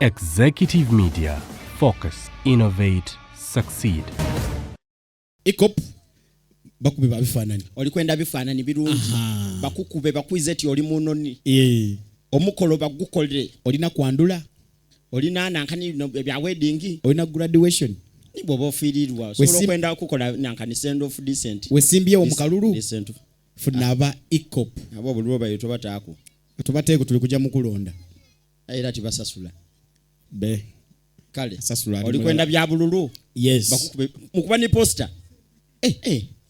Executive Media. Focus, innovate, succeed. Ikop bakube babifanani. Olikwenda bifanani birungi. Bakukube bakwize ti oli munoni. Omukolo bagukolere. Olina kwandula. Olina nankani bya wedding. Olina graduation. Nibo bofirirwa. So kwenda kukola nankani send off decent. Wesimbye omukalulu. Decent. Funaba Ikop. Abo bulwo bayito bataako. Tubateeko tuli kujja mu kulonda. Era tibasasula. Be. Kale. Sasula. Olikwenda bya bululu. Yes. Bakukube mukuba ni poster.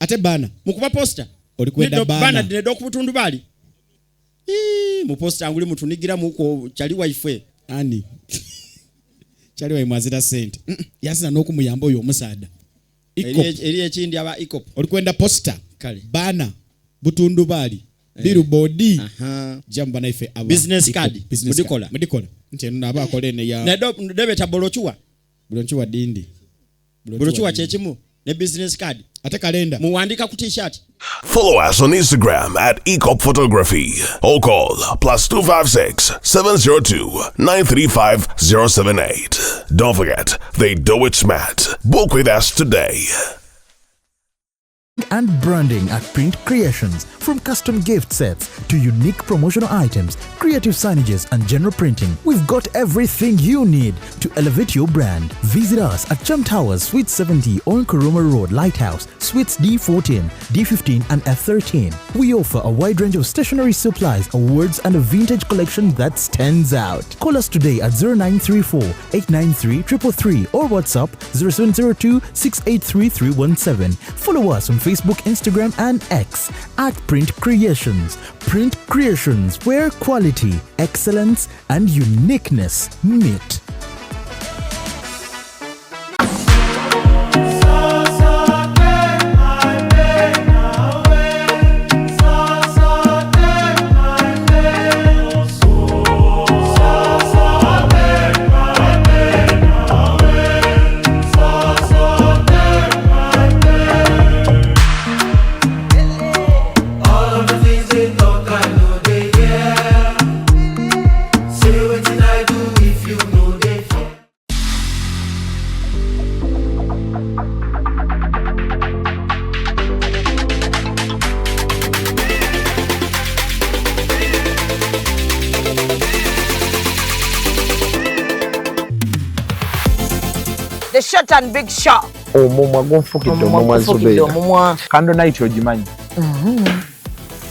Ate bana. Mukuba poster. Olikwenda bana. Bana do kubutundu bali. Mu poster anguli mutunigira muko chali wife. Ani. Chali wa imazira sente. Yasina n'okumuyamba oyo omusaada. Ikop. Eri ekindi aba Ikop. Olikwenda poster. Kale. Bana. Butundu bali. Billboard. Jamba na ife aba. Business card. Mudikola. Nti naba akole ne ya. Ne debeta bolochuwa. Bolochuwa dindi. Bolochuwa chechimu. Ne business card. Ate kalenda. Muwandika ku t-shirt. Follow us on Instagram at Ikop Photography or call +256 702 935 078. Don't forget, they do it smart. Book with us today. And branding at Print Creations. From custom gift sets to unique promotional items, creative signages and general printing, we've got everything you need to elevate your brand. Visit us at Chum Towers, Suite 70 on Kuruma Road, Lighthouse, Suites D14, D15 and F13. We offer a wide range of stationery supplies, awards and a vintage collection that stands out. Call us today at 0934 893 333 or WhatsApp 0702 683 317. Follow us on Facebook, Instagram and X at Print Creations. Print Creations, where quality, excellence and uniqueness meet. The short and big shot. Omumwa gonfukidde omumwa Zubeida. Candle night ogimanyi.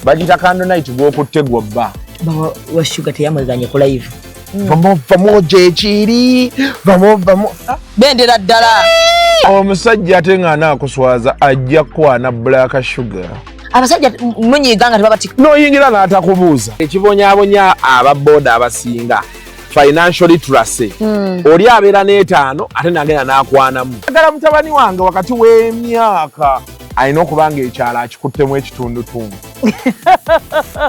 Bagita candle night gwokutte gwobba. Bawa wa sugar teyamazanye ku live. Vamo jechiri. Vamo. Bendera ddala. Omusajja ate nga anakuswaza ajja kwana black sugar. Abasajja munyiganga tebabati. Noyingira n'atakubuuza. Ekibonyaabonya ababoda abasinga. Financially tracé. Oli abeera n'etaano ate nagenda n'akwanamu. Agala mutabani wange wakati w'emyaka alina okubanga ekyalo akikuttemu ekitundutundu.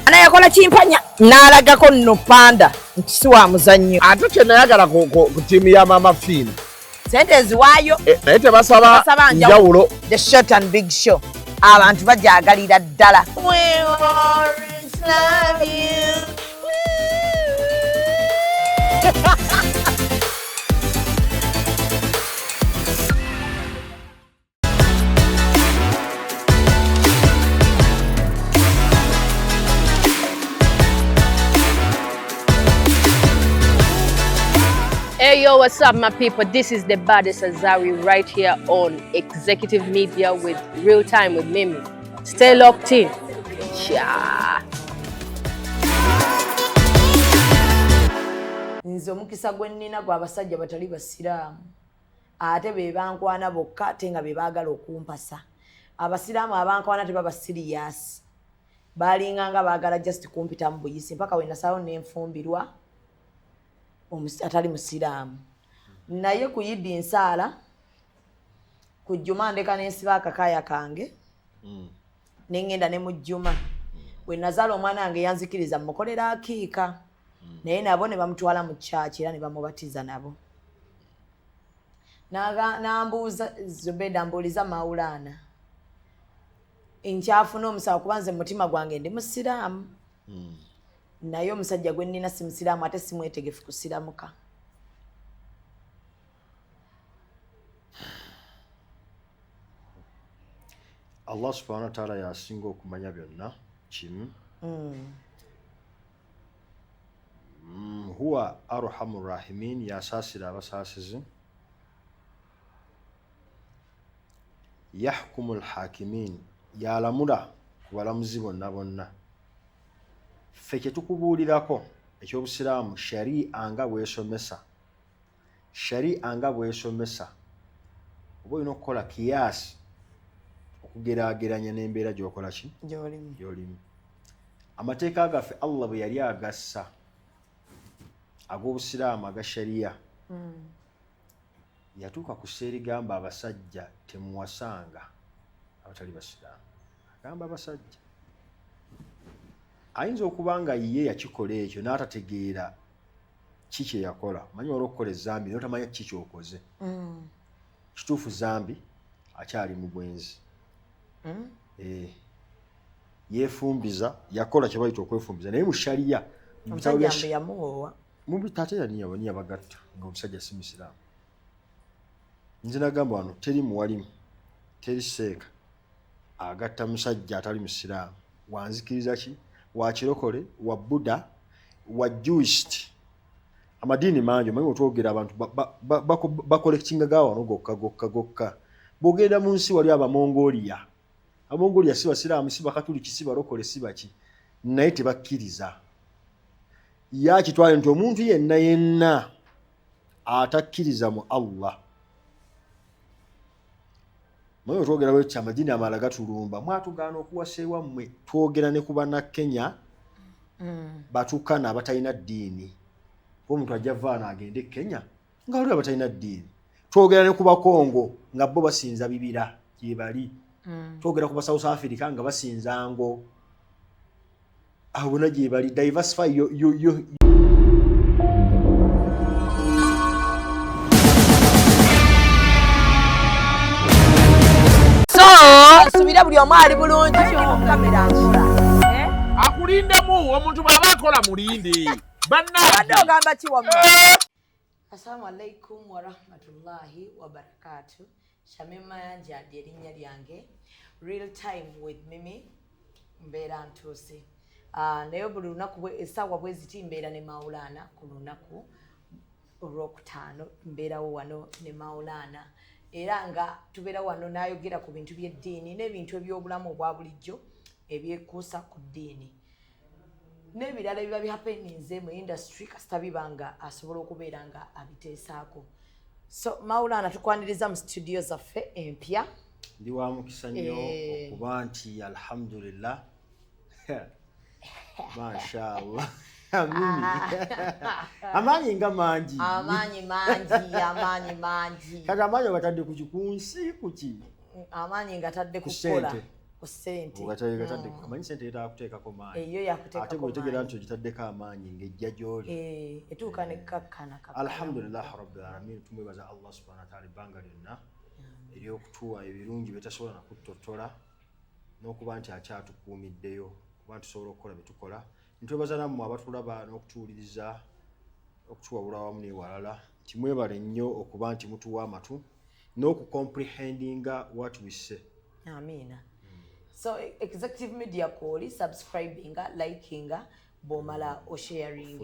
Anayakola kimpanya n'alagako nno panda nti si wa muzannyo. Ate kye nayagala ku ttiimu ya Mama Fiina. Sente eziwaayo. Naye tebasaba njawulo. The short and big show. Abantu bajaagalira ddala. We always love you. Hey yo, what's up my people? This is the baddest Azari right here on Executive Media with Real Time with Mimi. Stay locked in. Yeah. Nze omukisa gwe nnina gwa abasajja batali basiraamu ate be bankwana bokka ate nga be baagala okumpasa. Abasiraamu abankwana tebaba serious, balinganga baagala just kumpita mu buyisi mpaka we nasalawo n'enfumbirwa atali musiraamu. Naye ku Yidi nsaala ku Juma ndeka n'ensiba akakaaya kange n'engenda ne mu Juma we nazaala omwana wange yanzikiriza mukolera akiika. Naye nabo ne bamutwala mu church era ne bamubatiza nabo. Nambuuza Zubeida mbuuliza Maulana. Nkyafuna omusawo kuba nze mutima gwange ndi musiraamu. Naye omusajja gwe nnina si musiraamu ate si mwetegefu kusiramuka. Allah subhanahu wa ta'ala yasinga okumanya byonna kimu. Huwa arhamur rahimin, yasaasira abasaasizi. Yahkumul hakimin, yalamula ku balamuzi bonna bonna. Ffe kye tukubuulirako eky'obusiraamu sharia nga bwesomesa. Sharia nga bwesomesa oba olina okukola kiyasi okugeraageranya n'embeera gy'okola ki gy'olimu. Amateeka gaffe Allah bwe yali agassa ag'obusiraamu aga sharia yatuuka ku sseeri gamba abasajja temuwasanga abatali basiraamu. Agamba abasajja ayinza okuba nga ye yakikola ekyo n'atategeera ki kye yakola. Manyi wali okukola ezambi naye otamanya ki kyokoze. Kituufu zambi akyali mu bwenzi. Yeefumbiza yakola kye bayita okwefumbiza naye mu sharia tate yaniyabagatta nga omusajja si musiraamu. Nze nagamba wano teri muwalimu teri seeka agatta musajja atali musiraamu wanzikiriza ki wa kirokole wa Buddha wa Jewish. Amadini mangi manyi otwogera abantu bakolektinga gawa wano gokka. Bogenda mu nsi wali Abamongolia. Abamongolia si basiraamu si bakatuliki si barokole si baki naye tebakkiriza. Yakitwale nti omuntu yenna atakkiriza mu Allah. Manyi otwogera wekyo amadini amalala gatulumba mwatugaana okuwasa ewammwe. Twogera ne ku Bannakenya batukana abatalina ddiini. Omuntu ajja vaana agende Kenya nga waliwo abatalina ddiini. Twogera ne ku Bakongo nga bo basinza bibira gye bali. Twogera ku ba South Africa nga basinza ngo. Aho bonna gye bali. Diversify subira buli omu ali bulungi kamera nkola. Akulindemu omuntu bw'aba akola mulinde. Badde ogamba ki wamma? Assalamu alaikum warahmatullahi wabarakatuh. Shamima yanje adi erinnya lyange. Real time with Mimi mbeera ntuuse. Naye buli lunaku essaawa bwe ziti mbeera ne Maulana ku lunaku olwokutaano mbeerawo wano ne Maulana. Era nga tubeera wano n'ayogera ku bintu by'eddiini n'ebintu eby'obulamu obwa bulijjo ebyekuusa ku ddiini. N'ebirala biba bihappeninze mu industry kasita bibanga asobola okubeera nga abiteesaako. So Maulana tukwaniriza mu studio zaffe empya. Ndi wa mukisa nnyo okuba nti alhamdulillah. Mashallah. Amaanyi nga mangi. Amaanyi mangi. Kati amaanyi gatadde ku kikunsi kuki? Amaanyi gatadde ku kukola. Ku ssente. Gatadde amanyi ssente yetaaga kuteekako maanyi. Eyo yakuteekako maanyi. Ate bw'otegeera nti ogitaddeko amaanyi ng'ejja gy'oli. Etuuka ne kakkana. Alhamdulillah rabbil alamin. Tumwebaza Allah subhanahu wa ta'ala ebbanga lyonna ery'okutuwa ebirungi bye tasobola na kutottola n'okuba nti akyatukuumiddeyo kuba tusobola okukola bye tukola. Ntwebaza nammwe abatulaba n'okutuwuliriza okutuwabula wamu n'ewalala nti mwebale nnyo okuba nti mutuwa amatu n'okucomprehendinga what we say. Amiina. So Executive Media Call, subscribinga, likinga, bomala o sharing.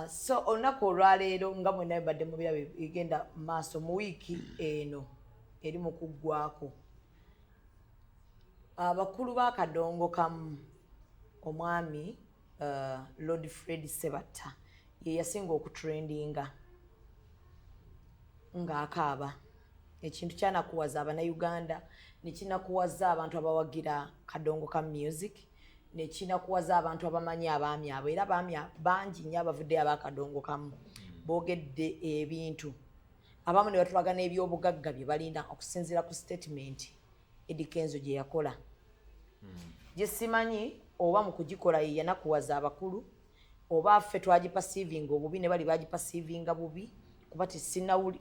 So olunaku olwaleero nga mwenna badde mu birabo egenda maaso mu wiiki eno eri mu kuggwaako. Abakulu b'akadongo kamu omwami Lord Fred Sebatta ye yasinga okutrendinga ng'akaaba. Ekintu kyanakuwaza Abannayuganda nekinakuwaza abantu abawagira kadongo ka music nekinakuwaza abantu abamanyi abaami abo era abaami bangi nnyo abavuddeyo abakadongo kamu boogedde ebintu abamu ne batulaga n'ebyobugagga bye balina okusinziira ku statement Eddie Kenzo gye yakola. Gye simanyi oba mu kugikola ye yanakuwaza abakulu oba ffe twagipasivinga obubi ne bali bagipasivinga bubi kuba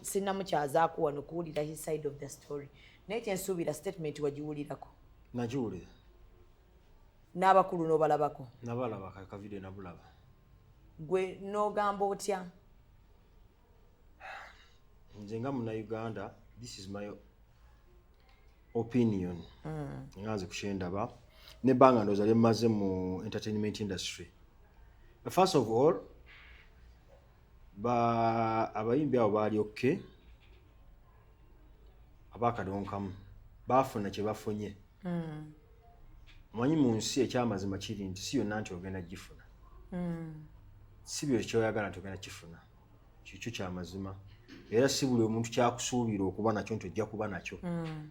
sinnamukyazaako wano kuwulira his side of the story. Naye kyensuubira statement wagiwulirako. Nagiwulira. N'abakulu n'obalabako. Nabalaba akavideo nabulaba. Gwe n'ogamba otya? Nze nga Munnayuganda, this is my opinion nganze kukyendaba nebbanga ndooza lyemmaze mu entertainment industry. First of all abayimbi abo baali okay, abakadonkamu baafuna kye bafunye. Omanyi mu nsi ekyamazima kiri nti si yonna nti ogenda gifuna, si byo kyoyagala nti ogenda kifuna, kikyo kyamazima. Era si buli omuntu kyakusuubira okuba nakyo nti ojja kuba nakyo.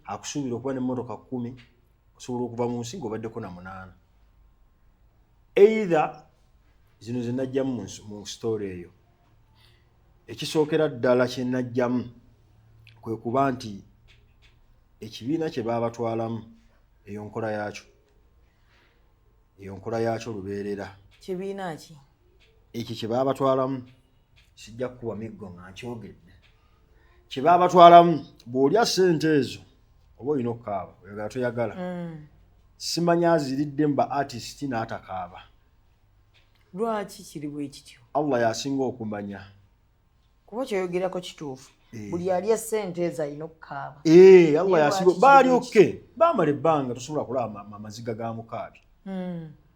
Akusuubira okuba n'emmotoka 10 osobola okuva mu nsi ng'obaddeko na 8. Either zino ze najjamu mu story eyo, ekisookera ddala kye najjamu kwe kuba nti ekibiina kye baabatwalamu eyo nkola yaakyo lubeerera. Kibiina ki? Ekyo kye baabatwalamu sijja kukuba miggo nga nkyogedde. Kye baabatwalamu bw'olya ssente ezo oba olina okukaaba oyagala toyagala. Simanya aziriddemu ba artist n'atakaaba. Lwaki kiri bwe kityo? Allah yasinga okumanya. Kuba kyoyogerako kituufu. Buli alya ssente ezo alina okukaaba. Allah yasinga baali okay. Baamala ebbanga tosobola kulaba amaziga ga mukaabi.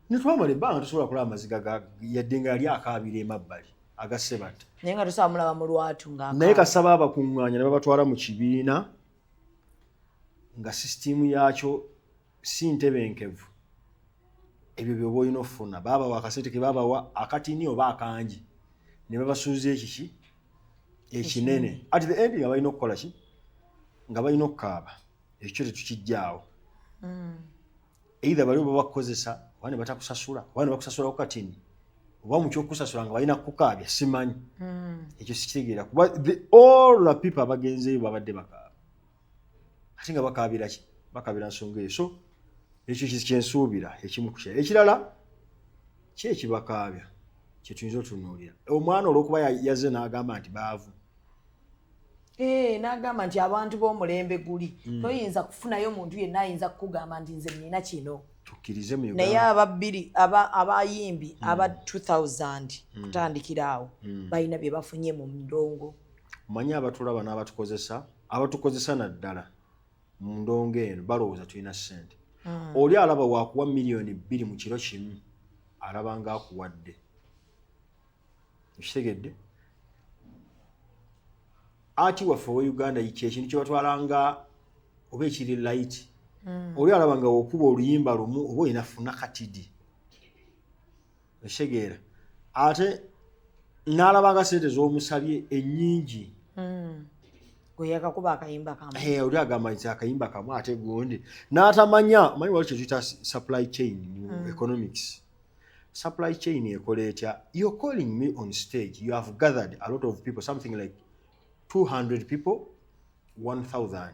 Ne twamala ebbanga tosobola kulaba amaziga yadde nga yali akaabira emabbali agassebata. Naye nga tosobola mulaba mu lwatu ng'akaaba. Naye kasaba abakuŋŋaanya ne babatwala mu kibiina nga sisitimu yaakyo si ntebenkevu. Ebyo byoba olina okufuna. Baabawa akasente ke baabawa akatini oba akangi ne babasuuza ekiki ekinene. At the end nga balina okukola ki? Nga balina okukaaba. Ekyo tetukijjaawo. Either bali oba bakukozesa oba ne batakusasula oba ne bakusasula ku katini oba mu kyokusasula nga balina kukaabya simanyi. Ekyo sikitegeera kuba all the people abagenzeeyo babadde bakaaba. Ate nga bakaabira ki? Bakaabira nsonga eyo. So ekyo kyensuubira ekimu ku kya. Ekirala ki ekibakaabya kye tuyinza otunuulira. Omwana olw'okuba yazze n'agamba nti baavu. N'agamba nti abantu b'omulembe guli toyinza kufunayo muntu yenna ayinza kukugamba nti nze nina kino. Tukkirize mu Uganda. Naye abayimbi aba 2000 kutandikira awo balina bye bafunye mu ndongo. Omanyi abatulaba n'abatukozesa naddala mu ndongo eno balowooza tulina ssente. Oli alaba waakuwa miliyoni 2 mu kiro kimu alaba ng'akuwadde. Ekitegedde? Ati waffe wa Uganda ekintu kye batwalanga oba ekiri light. Oli alaba nga okuba oluyimba lumu oba olina funa katidi. Ekitegera. Ate n'alaba nga ssente z'omusabye ennyingi. Gwe yakakuba akayimba kamu. Oli agamba nti akayimba kamu ate gundi. N'atamanya manyi waliwo kye tuyita supply chain mu economics. Supply chain ekola etya? You're calling me on stage. You have gathered a lot of people, something like 200 people, 1000.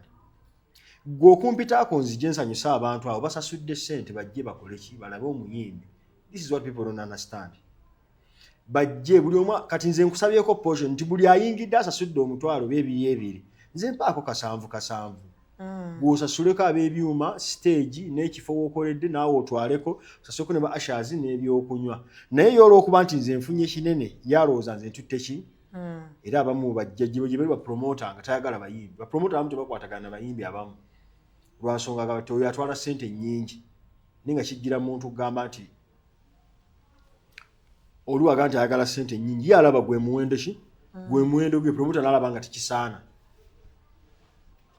Gwe okumpitaako nzije nsanyusa abantu abo basasudde ssente bajje bakole ki? Balabe omuyimbi. This is what people don't understand. Bajje buli omu kati nze nkusabyeko portion nti buli ayingidde asasudde omutwalo b'ebiri. Nze mpaako kasanvu. Bw'osasuleko ab'ebyuma stage n'ekifo w'okoledde naawe otwaleko osasuleko ne ba ushers n'ebyokunywa. Naye y'olw'okuba nti nze nfunye kinene yalowooza nze ntutte ki? Era abamu bajjajja gye bali bapromota nga tayagala bayimbi. Bapromota abamu tebakwatagana bayimbi abamu. Lwansonga nga oyo atwala ssente nnyingi. Naye nga kijjira muntu kugamba nti oli waga nti ayagala ssente nnyingi ye alaba gwe muwendo ki? Gwe muwendo gwe promota n'alaba nga tekisaana.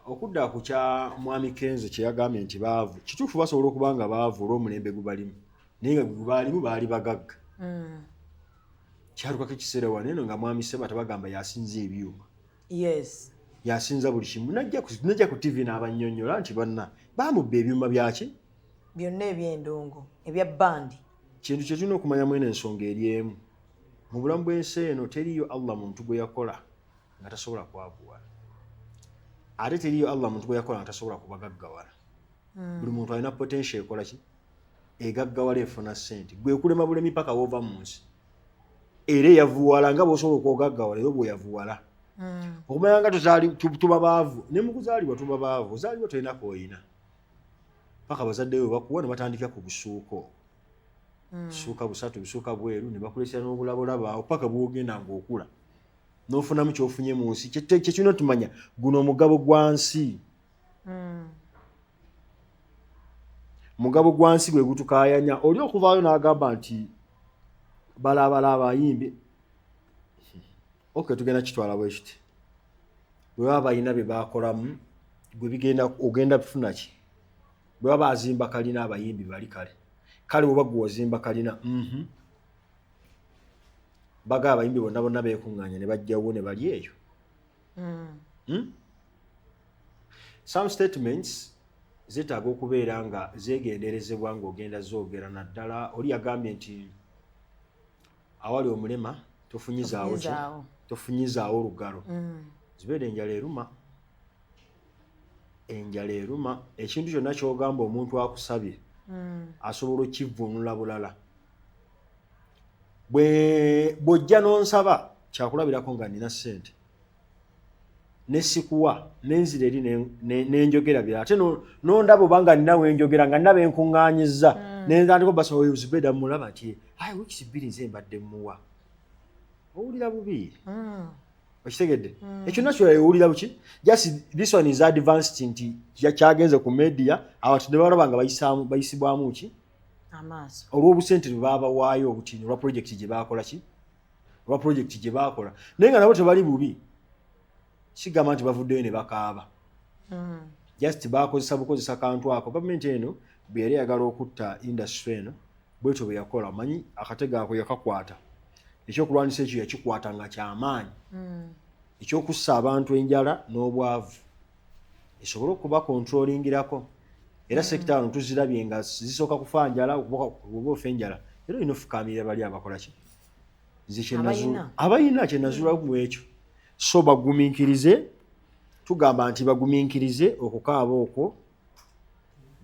Okudda ku kya Mwami Kenzo kye yagambye nti baavu. Kituufu basobola okuba nga baavu olw'omulembe gubalimu. Naye nga gwe baalimu baali bagagga. Kyaluka ekiseera wano eno nga Mwami Seba tabagamba yasinza ebyuma. Yes. Yasinza buli kimu. Najja ku TV n'abannyonnyola nti banna baamubba ebyuma byaki? Byonna eby'endongo, ebya bandi. Kintu kye tulina okumanya mwene ensonga eri emu. Mu bulamu bw'ensi eno teriyo Allah muntu gwe yakola nga tasobola kwavuwala. Ate teriyo Allah muntu gwe yakola nga tasobola kubagaggawala. Buli muntu alina potential ekola ki? Egaggawala efuna ssente. Gwe kulema bulemi paka wova mu nsi. Era yavuwala nga bw'osobola okwogaggawala era bwe yavuwala. Okumanya nga tuba baavu ne mu kuzaalibwa tuba baavu. Ozaalibwa tolina k'oyina. Paka bazadde bo bakuwa ne batandika ku busuuko. Busuuka busatu busuuka bweru ne bakulesera n'obulabolaba awo paka bw'ogenda ng'okula. N'ofunamu ky'ofunye mu nsi. Kye tulina tumanya guno omugabo gwa nsi. mugabo gwansi gwe gutukayanya oli okuvaayo n'agamba nti balabala abayimbi okay tugenda kitwala bwe kiti bwe baba bayina bye bakolamu gwe bigenda ogenda kufuna ki bwe baba azimba kalina abayimbi bali kale bwe bagwa ozimba kalina baga abayimbi bonna beekuŋŋaanya ne bajjawo ne bali eyo some statements zetaaga okubeera nga zeegenderezebwa ng'ogenda zoogera naddala oli yagambye nti awali omulema tofunyizaawo olugalo zibeera enjala eruma ekintu kyonna ky'ogamba omuntu akusabye asobola okivvuunula bulala bw'ojja n'onsaba kyakulabirako nga nina ssente nesikuwa nenzira eri nenjogera bira ate nondaba obanga nina wenjogera nga nina benkuŋŋaanyizza nenzandiko basobola Zubeda mulaba nti wiiki bbiri nze mbadde muwa owulira bubi okitegedde ekyo nakyo owulira buki just this one is advanced nti kyagenze ku media abantu ne balaba nga bayisibwamu ki amaaso olw'obusente bwe babawaayo obutini olwa project gye baakola naye nga nabo tebali bubi kigamba nti bavuddeyo ne bakaaba just bakozesa kantu ako gavumenti eno bwe yali yagala okutta industry eno bwetyo bwe yakola manyi akatega ako yakakwata ekyokulwanisa ekyo yakikwata nga kyamaanyi ekyokussa abantu enjala n'obwavu esobole okuba controllingirako era sekita wano tuzirabye nga zisooka kufa njala oba ofa enjala era olina ofukaamirira bali abakola ki abayina kyenazuula mu ekyo so bagumiikirize tugamba nti bagumiikirize okukaaba okwo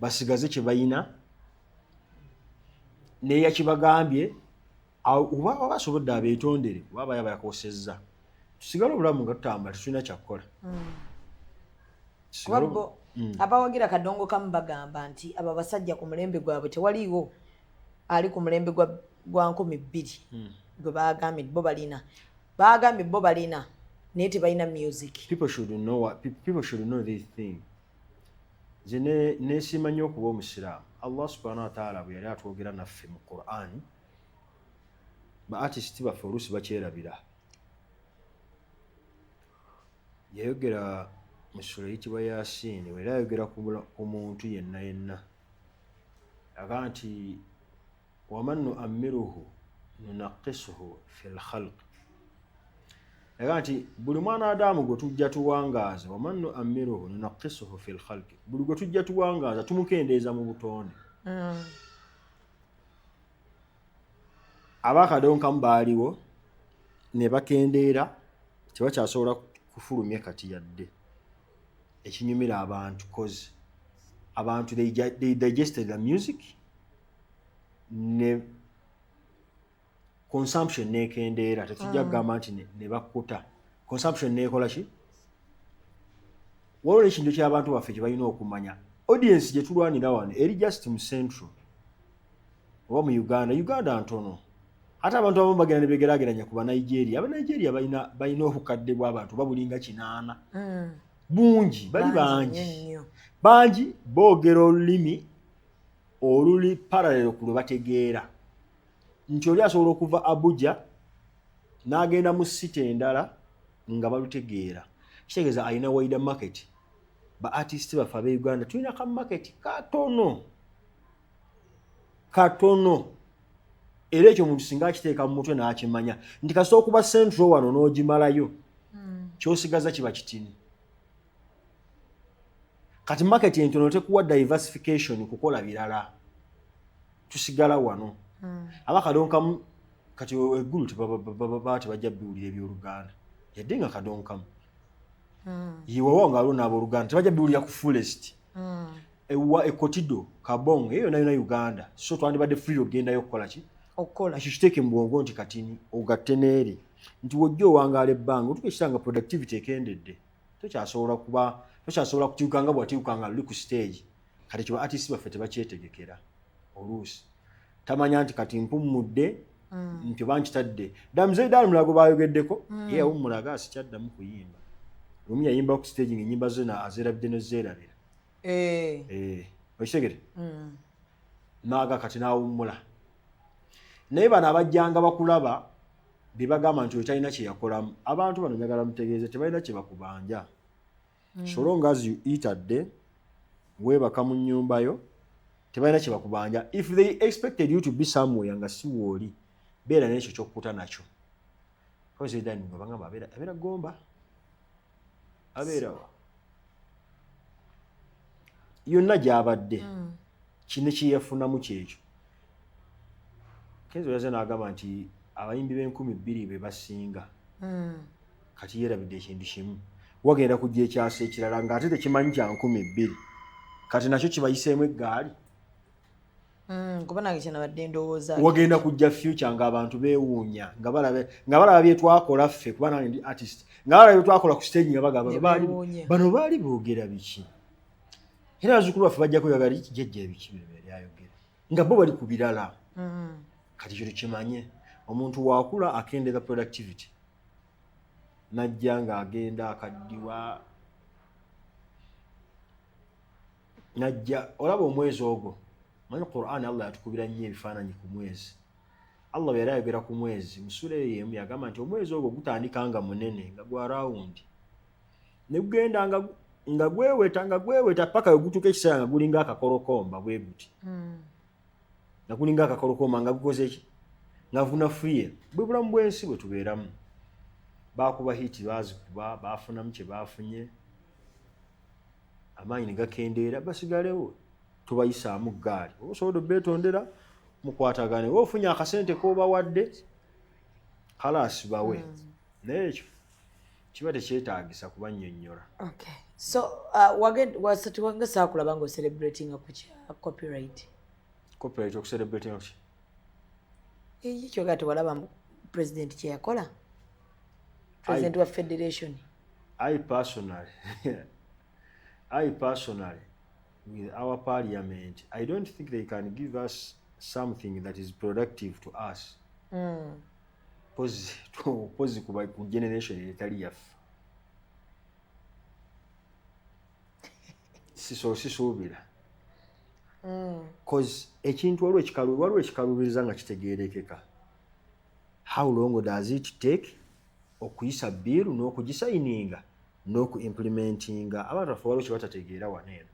basigaze kye bayina neya kibagambye oba basobodde abeetondere oba baya bayakosezza tusigale obulamu nga tutambula tetulina kyakukola abawagira kadongo kamu bagamba nti abo abasajja ku mulembe gwabwe tewaliiwo ali ku mulembe gwa 2,000 gwe bagambye bo balina naye tebalina music. People should know this thing. Nze neesiima nnyo okuba omusiraamu. Allah subhanahu wa ta'ala bwe yali atwogera naffe mu Qur'an ba artist baffe oluusi bakyerabira. Yayogera mu sura eyitibwa Yasin era yayogera ku muntu yenna aga nti waman nu'ammiruhu nunaqisuhu fil khalq. Aga nti buli mwana Adamu gwe tujja tuwangaaza waman nu'ammiruhu nunaqisuhu fil khalq, buli gwe tujja tuwangaaza tumukendeeza mu butonde. Abakadonkamu baaliwo ne bakendeera tebakyasobola kufulumya kati yadde ekinyumira abantu cause abantu they digested the music ne consumption nekendeera tetujja kugamba nti ne bakkuta consumption nekola ki waliwo ekintu ky'abantu baffe kye balina okumanya audience gye tulwanira wano eri just mu central oba mu Uganda ntono ate abantu abamu bagenda ne begeraageranya ku Banigeria. Abanigeria balina obukadde bw'abantu babulinga 8 bungi bali bangi boogera olulimi oluli parallel ku lwe bategeera nti oli asobola okuva Abuja n'agenda mu city endala nga balutegeera kitegeeza alina wider market. Ba artist baffe ab'e Uganda tulina ka market katono era ekyo omuntu singa akiteeka mu mutwe n'akimanya nti kasita okuba central wano n'ogimalayo kyosigaza kiba kitini. Kati market entono tekuwa diversification kukola birala tusigala wano. Abakadonkamu kati eggulu tebajja biwulira eby'Oluganda yadde nga kadonkamu yiwawa nga alwo n'abooluganda tebajja biwulira ku fullest ewa ekotido kabong eyo nayo na Uganda so twandibadde free ogendayo okukola ki okukola ekyo kiteeke mu bwongo nti katini ogatte n'eri nti wojja owangaala ebbanga otuuka ekitanga productivity ekendedde tokyasobola kutyuka nga bwatiuka nga luli ku stage kati kiba artist baffe tebakyetegekera oluusi tamanya nti kati mpummudde nti oba nkitadde damuzeedaali mulago bayogeddeko ye awummulaga asikyaddamu kuyimba lumu yayimba ku stage ng'ennyimba ze azeerabidde nezeerabira okitegere naaga kati naawummula naye bano abajjanga bakulaba bye bagamba nti otalina kye yakolamu abantu bano njagala mutegeeze tebalina kye bakubanja so long as you eat at day weebaka mu nnyumba yo tebalina kye bakubanja if they expected you to be somewhere nga si wooli beera n'ekyo kyokkuta nakyokozedani nga bagamba abeera Gomba abeerawa yonna gy'abadde kino kyeyafunamu kyekyo Kenzo yaze n'agamba nti abayimbi b'2,000 be basinga kati yeerabidde ekintu kimu wagenda kujja ekyasa ekirala ng'ate tekimanyi kya 2,000 kati nakyo kibayiseemu eggaali kuba nange kyenabadde ndowooza wagenda kujja future ng'abantu beewuunya nga balaba bye twakola ffe kuba nange ndi artist nga balaba bye twakola ku stage nga bagamba bano baali boogera biki era abazzukulu baffe bajja kweyagala jjajja ebiki bino byayogera nga bo bali ku birala kati kyo tukimanye omuntu waakula akendeeza productivity najja ng'agenda akaddiwa najja olaba omwezi ogwo manyi Qur'an Allah yatukubira nnyo ebifaananyi ku mwezi Allah yali ayogera ku mwezi mu sura eyo y'emu yagamba nti omwezi ogwo gutandika nga munene nga gwa rawundi ne gugenda nga gweweta paka we gutuuka ekiseera nga gulinga akakolokomba bwe guti nga gulinga akakolokomba nga gukoze ki nga vunafuye bwe bulamu bw'ensi bwe tubeeramu baakuba hiti baazikuba baafunamu kye baafunye amaanyi ne gakendeera basigalewo tubayisaamu ggaali osobola obbeetondera mukwatagane ofunye akasente k'obawadde kalaasi bawe naye ekyo kiba tekyetaagisa kubannyonnyola so wagenda saakulaba nga ocelebratinga ku kya copyright okucelebratinga ku ki kyogaa tewalaba president kye yakola president wa federation I personally with our parliament I don't think they can give us something that is productive to us pozi ku generation etali yaffe sisuubira cause ekintu waliwo ekikaluubiriza nga kitegeerekeka how long does it take okuyisa biiru n'okugisayininga n'oku-implementinga abantu baffe waliwo kye batategeera waneeno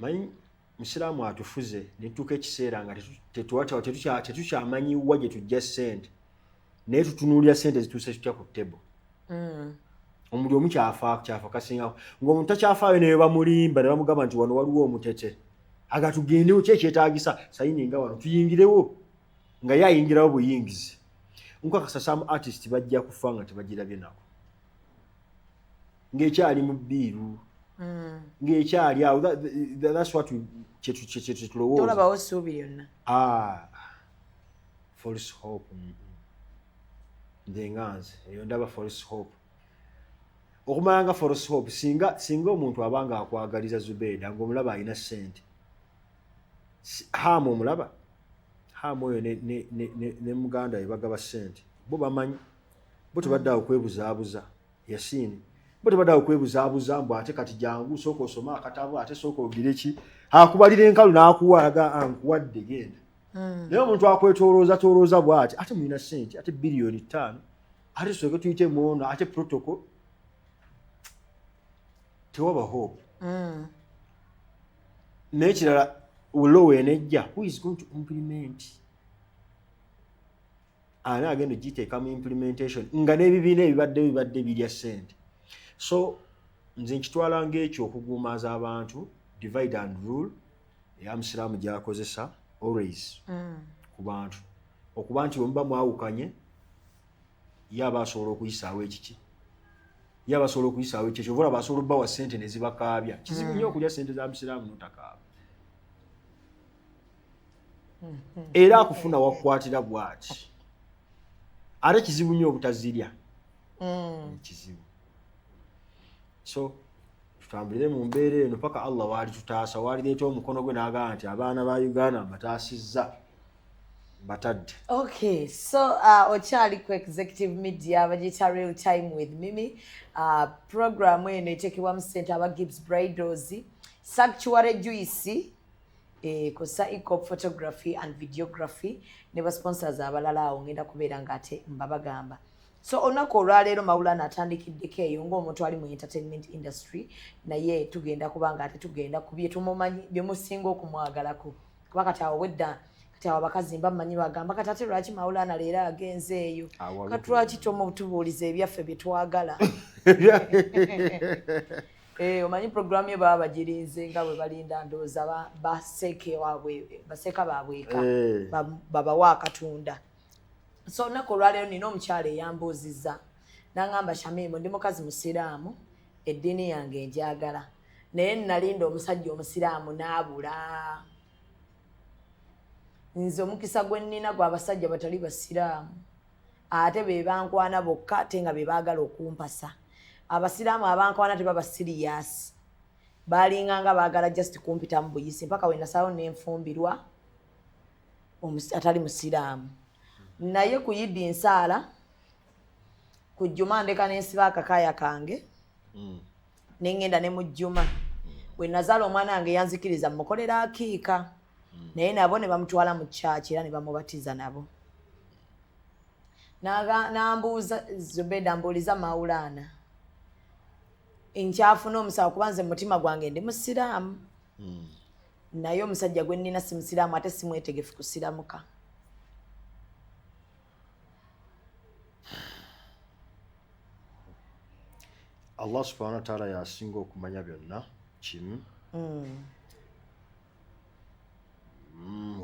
manyi musiraamu atufuze netutuuka ekiseera nga tetukyamanyiwa gye tujja ssente naye tutunuulira ssente zituuse tutya ku ttebo omuli omu kyafa kasingawo ng'omuntu takyafaayo naye bamulimba ne bamugamba nti wano waliwo omutete aga tugendewo ki ekyetaagisa sayininga wano tuyingirewo nga yayingirawo buyingizi nkakasa some artist bajja kufa nga tebagirabye nako ng'ekyali mu bbiiru ng'ekyali awo that's what kyetulowooza tolabawo ssuubi yonna false hope ndenganze eyo ndaba false hope okumala nga false hope singa omuntu abanga akwagaliza Zubeida ng'omulaba alina ssente haamu omulaba haamu oyo ne muganda we bagaba ssente bo bamanyi bo tebadde awo kwebuzaabuza Yasiini bo tebadde awo kwebuzaabuza mbu ate kati jangu sooka osoma akatabo ate sooka ogire ki akubalira enkalu n'akuwaga nkuwadde genda naye omuntu akwetoolooza bw'ati ate mulina ssente ate bilioni 5 ate tusooke tuyite muono ate protocol tewaba hope naye kirala ulo weenejja who is going to implement ani agenda ogiteekamu implementation nga n'ebibiina ebibadde birya ssente so nze nkitwala ng'ekyo okuguumaaza abantu divide and rule eya musiraamu gy'akozesa always ku bantu okuba nti bwemuba mwawukanye ye aba asobola okuyisaawo ekiki ye aba asobola okuyisaawo ekyo kyova olaba asobola obbawa ssente ne zibakaabya kizibu nnyo okulya ssente za musiraamu n'otakaaba era akufuna wakukwatira bw'ati ate kizibu nnyo obutazirya kizibu so tutambulire mu mbeera eno paka Allah waali tutaasa waalireeta omukono gwe n'agamba nti abaana ba Uganda mbataasizza batadde okay so okyali ku executive media bagiyita real time with Mimi program eno eteekebwamu ssente aba Gibbs Bridals sanctuary juice kosa Ecop photography and videography ne ba sponsors abalala awo ngenda kubeera ngate mbabagamba. So onako olwaleero Maulana atandikiddeko eyo ng'omuntu ali mu entertainment industry naye tugenda kubanga ate tugenda ku bye tumumanyi bye musinga okumwagalako kuba kati awo wedda kati awo abakazi mbamanyi bagamba kati ate lwaki Maulana leero agenze eyo kati lwaki tomutubuuliza ebyaffe bye twagala omanyi programu ye baba bagirinze nga bwe balinda ndooza baseka baabweka babawa akatunda. So onako olwaleero nina omukyala eyambuuzizza n'angamba Shamim ndi mukazi musiraamu eddiini yange njagala naye nalinda omusajja omusiraamu n'abula. Nze omukisa gwe nnina gwa abasajja batali basiraamu ate be bankwana bokka ate nga be baagala okumpasa. Abasiraamu abankwana tebaba serious balinganga baagala just kumpita mu buyisi mpaka we nasalawo n'enfumbirwa atali musiraamu. Naye ku Yidi nsaala ku Juma ndeka n'ensiba akakaaya kange n'engenda ne mu Juma we nazaala omwana wange yanzikiriza mukolera akiika naye nabo ne bamutwala mu church era ne bamubatiza nabo. Nambuuza Zubeda mbuuliza Maulana nkyafuna omusawo kuba nze mutima gwange ndi musiraamu naye omusajja gwe nnina si musiraamu ate simwetegefu kusiramuka. Allah subhanahu wa ta'ala yasinga okumanya byonna kimu.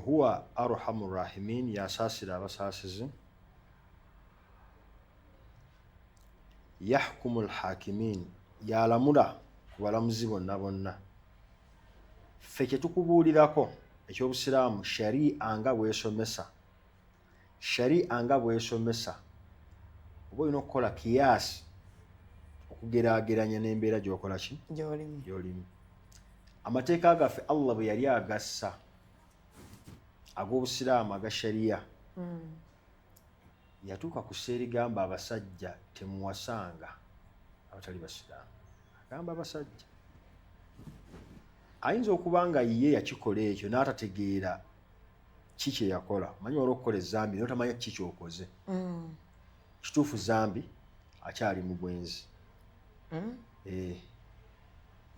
Huwa arhamur rahimin yasaasira abasaasizi. Yahkumul hakimin yalamula ku balamuzi bonna bonna. Ffe kye tukubuulirako eky'obusiraamu sharia nga bwesomesa oba olina okukola kiyasi okugeraageranya n'embeera gy'okola ki gy'olimu. Amateeka gaffe Allah bwe yali agassa ag'obusiraamu aga sharia yatuuka ku sseerigamba abasajja temuwasanga abatali basiraamu agamba abasajja. Ayinza okuba nga ye yakikola ekyo n'atategeera ki kye yakola. Manyi wala okukola ezambi naye otamanya ki kyokoze. Kituufu zambi akyali mu bwenzi.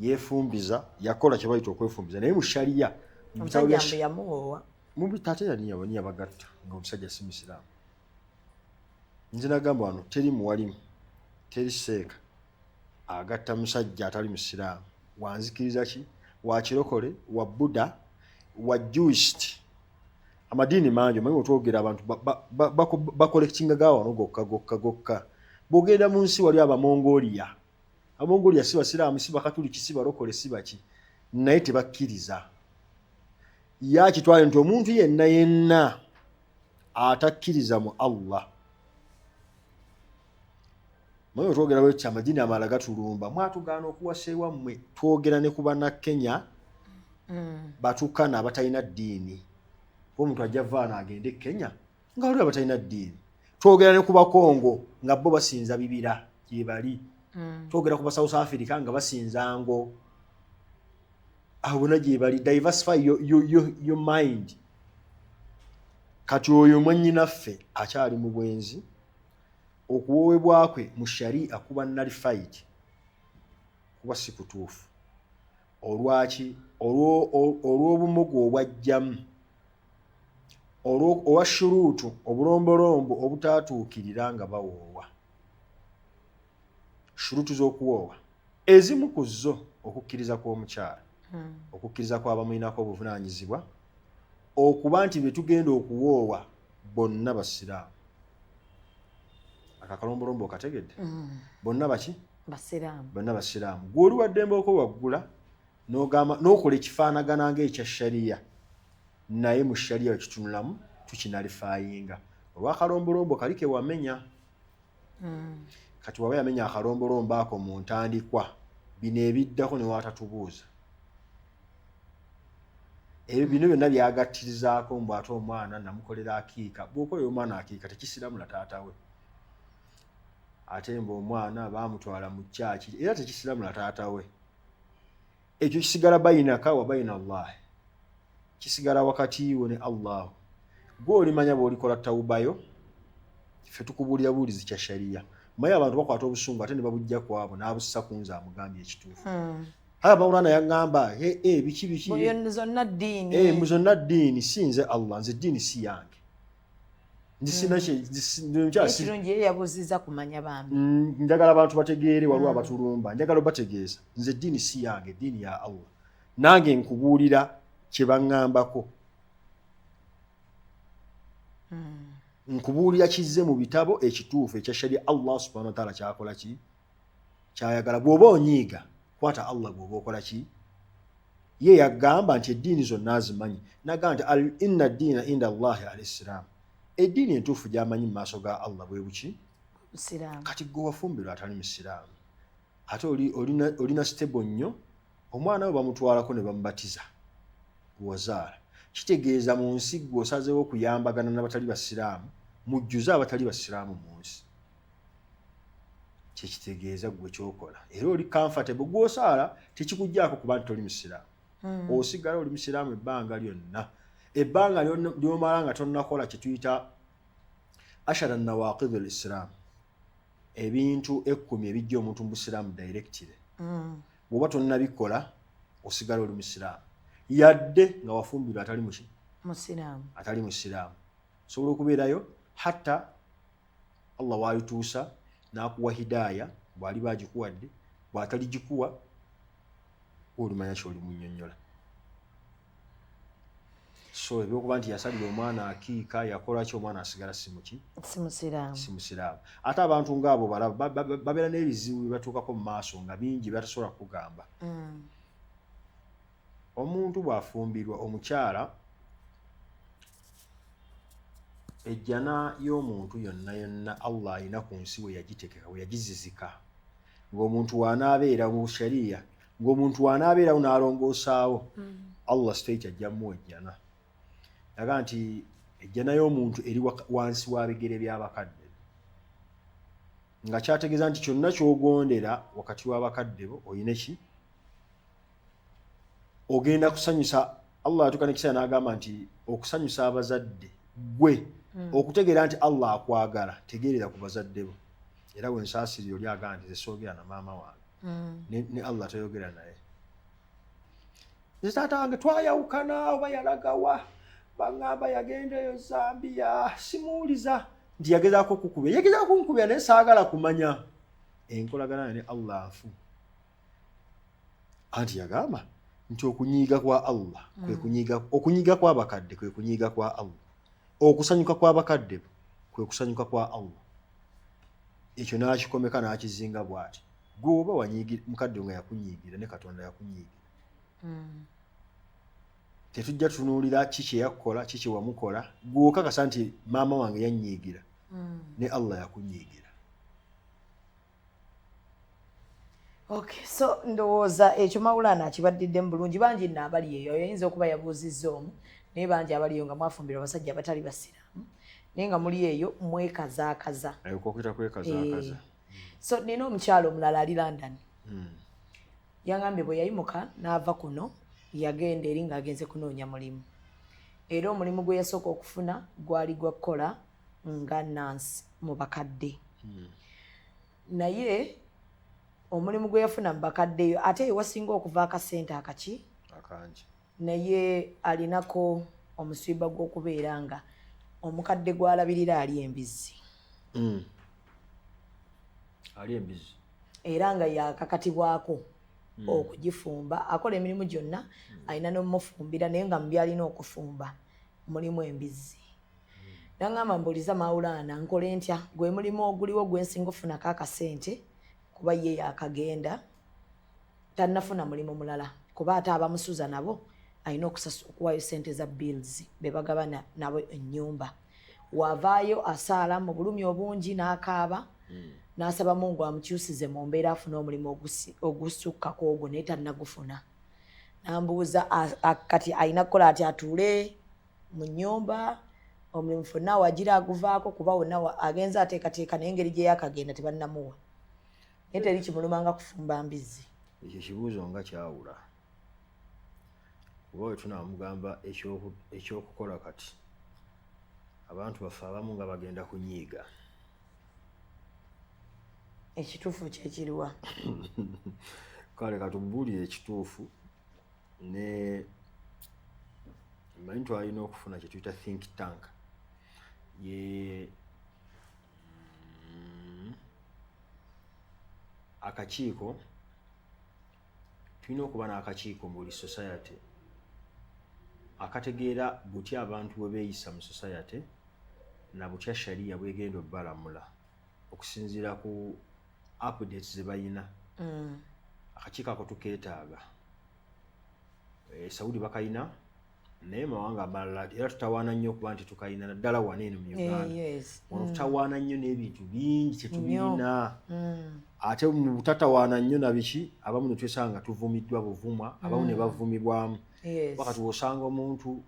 Yeefumbiza yakola kye bayita okwefumbiza naye mu sharia ate yabagatta nga omusajja si musiraamu. Nze nagamba wano teri muwalimu teri seeka agatta musajja atali musiraamu wanzikiriza ki wa kirokole wa Buddha wa Jewish amadiini mangi manyi otwogera abantu bakolektinga gawa wano gokka bogenda mu nsi wali Abamongolia si basiraamu si bakatuliki si barokole si baki naye tebakkiriza yakitwale nti omuntu yenna atakkiriza mu Allah. Manyi otwogera bwekyo amadiini amalala gatulumba mwatugaana okuwasa ewammwe twogera ne ku Bannakenya batukana abatalina ddiini. Omuntu ajja vaana agende Kenya nga waliwo abatalina ddiini. Twogera ne ku Bakongo nga bo basinza bibira gye bali. Twogera ku ba South Africa nga basinza ngo. Abona gye bali. Diversify your mind. Kati oyo mwannyinaffe akyali mu bwenzi okuwoowebwa kwe mu sharia kuba nullified kuba si kutuufu. Olwaki? Olw'obumogo obwajjamu olwa shuruutu obulombolombo obutaatuukirira nga bawoowa. Shuruutu z'okuwoowa ezimu ku zo okukkiriza kw'omukyala okukkiriza kw'abamulinako obuvunaanyizibwa okuba nti be tugenda okuwoowa bonna basiraamu. Akakalombolombo okategedde bonna baki basiraamu. Bonna basiraamu. Gw'oli wa ddembe okwewaggula n'okola ekifaanagana ng'ekya sharia naye mu sharia wekitunulamu tukinalifayinga. Olw'akalombolombo kali ke wamenya kati waba yamenya akalombolombo ako mu ntandikwa bino ebiddako ne waatatubuuza ebyo bino byonna byagattirizaako mbu ate omwana namukolera akiika. Bw'okolera omwana akiika tekisiramula taata we ate mbu omwana baamutwala mu kyaki era tekisiramula taata we. Ekyo kisigala bayinaka wa bayina Allah kisigala wakati wo ne Allah gwe olimanya bw'olikola tawubayo ffe tukubuulira buulizi kya sharia maye abantu bakwata obusungu ate ne babujja kwabo n'abussa ku nze amugambye ekituufu haya Maulana yaŋŋamba biki zonna ddiini zonna ddiini si nze Allah nze ddiini si yange ekirungi ye yabuuziza kumanya bambi njagala abantu bategeere waliwo abatulumba njagala obategeeza nze ddiini si yange ddiini ya Allah nange nkubuulira kye baŋŋambako nkubuulira kizze mu bitabo ekituufu ekya sharia Allah subhanahu wa ta'ala kyakola ki kyayagala bw'oba onyiiga kwata Allah bw'oba okola ki ye yagamba nti eddiini zonna azimanyi nagamba nti inna ddiina inda Allahi al-Islam eddiini entuufu gy'amanyi mu maaso ga Allah bwe buki kati gwe wafumbirwa atali musiraamu ate olina stable nnyo omwana we bamutwalako ne bamubatiza wazaala kitegeeza mu nsi gwe osazeewo okuyambagana n'abatali basiraamu mujjuze abatali basiraamu mu nsi kyekitegeeza gwe kyokola era oli comfortable gwosaala tekikugjaako kuba nti toli musiraamu osigala oli musiraamu ebbanga lyonna ebbanga lyomala nga tonnakola kye tuyita ashara nawaqidhu al-islam ebintu 10 ebijja omuntu mu busiraamu directly bw'oba tonnabikola osigala oli musiraamu yadde nga wafumbirwa atali muki atali musiraamu osobola okubeerayo hatta Allah wayituusa n'akuwa hidaaya bw'ali bagikuwadde bw'atali gikuwa olimanya ky'oli munnyonnyola so ebyokuba nti yasalira omwana akiika yakola ki omwana asigala si musiraamu ate abantu ng'abo babeera n'ebizibu bye batuukako mu maaso nga bingi batasobola kugamba omuntu bw'afumbirwa omukyala ejjana y'omuntu yonna Allah alina ku nsi we yagitekeka we yagizizika ng'omuntu wanaabeera mu sharia ng'omuntu wanaabeerawo n'alongoosaawo Allah straight ajjamu ejjana yaga nti ejjana y'omuntu eri wansi wa bigere by'abakadde nga kyategeeza nti kyonna ky'ogondera wakati w'abakadde bo oyine ki ogenda kusanyusa Allah atuuka n'ekiseera n'agamba nti okusanyusa abazadde gwe okutegeera nti Allah akwagala tegeerera ku bazadde bo era bwe nsaasiri oli agamba nti zesoogera na maama wange ne Allah toyogera naye nze taata wange twayawukana oba yalagawa baŋŋamba yagenda eyo Zambia simuwuliza nti yagezaako kunkubira naye saagala kumanya enkolagana ne Allah nfu anti yagamba nti okunyiiga kwa Allah okunyiiga kw'abakadde kwe kunyiiga kwa Allah okusanyuka kw'abakadde kwe kusanyuka kwa Allah ekyo n'akikomeka n'akizinga bw'ati gwe oba wanyiigira mukadde nga yakunyiigira ne Katonda yakunyiigira tetujja tunuulira ki kye yakukola ki kye wamukola gwe okakasa nti maama wange yannyiigira ne Allah yakunyiigira. Okay, so ndowooza ekyo Maulana akibaddiddemu bulungi bangi nno abali eyo oyinza okuba yabuuzizza omu naye bangi abali eyo nga mwafumbirwa abasajja abatali basiraamu naye nga muli eyo mwekazaakaza kwekazaakaza so nina omukyalo omulala ali London yangambye bwe yayimuka n'ava kuno yagenda eri ng'agenze kunoonya mulimu era omulimu gwe yasooka okufuna gwali gwa kukola nga nansi mu bakadde naye omulimu gwe yafuna mu bakaddeyo ate wasinga okuva akasente akaki akangi naye alinako omusiiba gw'okubeera nga omukadde gw'alabirira ali embizi era nga yakakatibwako okugifumba akola emirimu gyonna alina n'omumufumbira naye nga mubi alina okufumba mulimu embizi nangamba mbuuliza Maulana nkole ntya gwe mulimu oguliwo gwensinga ofunako akasente kuba ye yakagenda tannafuna mulimu mulala kuba ate abamusuza nabo alina okuwayo sente za bills be bagabana nabo ennyumba wavaayo asaala mu bulumi obungi n'akaaba n'asaba Mungu amukyusize mu mbeera afuna omulimu ogusukkako ogwo naye tannagufuna n'ambuuza kati alina kukola ati atuule mu nnyumba omulimu fonna wagira aguvaako kuba wonna agenza ateekateeka naye engeri gye yakagenda tebannamuwa naye teri kimulumanga kufumba mbizi ekyo kibuuzo nga kyawula kuba we tunaamugamba ekyokukola kati abantu baffe abamu nga bagenda kunyiiga. Ekituufu kyekiriwa? Kale katubuulire ekituufu ne manyi twalina okufuna kye tuyita think tank ye akakiiko. Tulina okuba n'akakiiko mu buli society akategeera butya abantu bwe beeyisa mu society na butya sharia bwegenda obbalamula okusinziira ku updates ze bayina. Akakiiko ako tukeetaaga. Saudi bakayina naye mawanga amalala era tutawaana nnyo okuba nti tukayina naddala wano eno mu Uganda. Wano tutawaana nnyo n'ebintu bingi kyetubirina. Ate mu butatawaana nnyo na biki abamu ne twesanga tuvumiddwa buvumwa, abamu ne bavumibwamu. Wakati osanga omuntu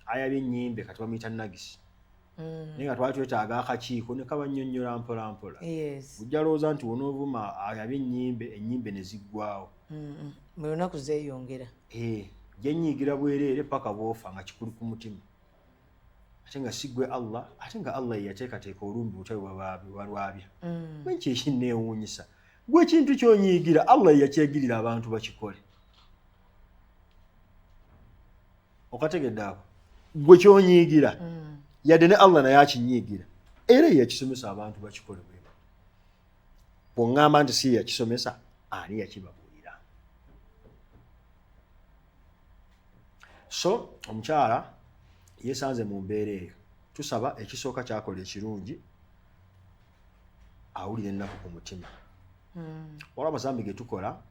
ayabye ennyimbe kati bamuyita nagisi. Naye nga twali twetaaga akakiiko ne kabannyonnyola mpola mpola. Bujja lowooza nti wonoovuma ayabye ennyimbe ne ziggwawo. Mu lunaku zeeyongera. Gyenyiigira bwereere paka bw'ofa nga kikuli ku mutima. Ate nga si ggwe Allah, ate nga Allah ye yateekateeka olumbi butali walwabya. Manyi ekinneewuunyisa. Gwe ekintu ky'onyiigira Allah ye yakyegirira abantu bakikole. Okategedde ako? Gwe ky'onyiigira yadde ne Allah naye akinyiigira. Era ye yakisomesa abantu bakikole bwe. Bw'oŋŋamba nti si yakisomesa, ani yakibabuulira? So omukyala yesanze mu mbeera eyo. Tusaba ekisooka kyakola ekirungi awulire ennaku ku mutima. Waliwo amazambi ge tukola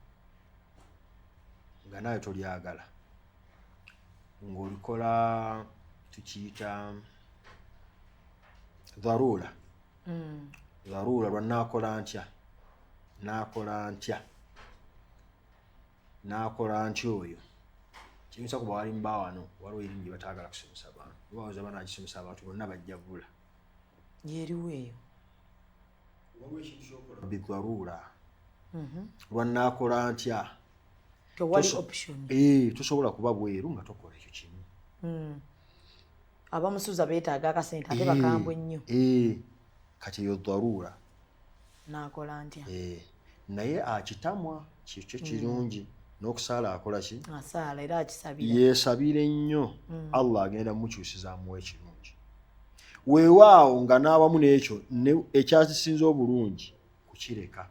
nga nawe tolyagala. Ng'olikola tukiyita dharura. Dharura lwa naakola ntya. Naakola ntya oyo. Kiyinza kuba wali mbawano waliwo erimu gye bataagala kusomesa abantu. Bawooza banaagisomesa abantu bonna bajja bula. Yeriwo eyo. Waliwo ekintu ky'okola bidharura. Lwa naakola ntya. Tewali option. Tosobola kuba bweru nga tokola ekyo kimu. Abamusuuza beetaaga akasente ate bakambwe nnyo. Kati eyo dharura. Naakola ntya. Naye akitamwa kikyo kirungi. N'okusaala akola ki? Asaala era akisabira. Yeesabira ennyo. Allah agenda mukyusizaamu ekirungi. Weewaawo nga n'awamu n'ekyo ekyakisinza obulungi kukireka.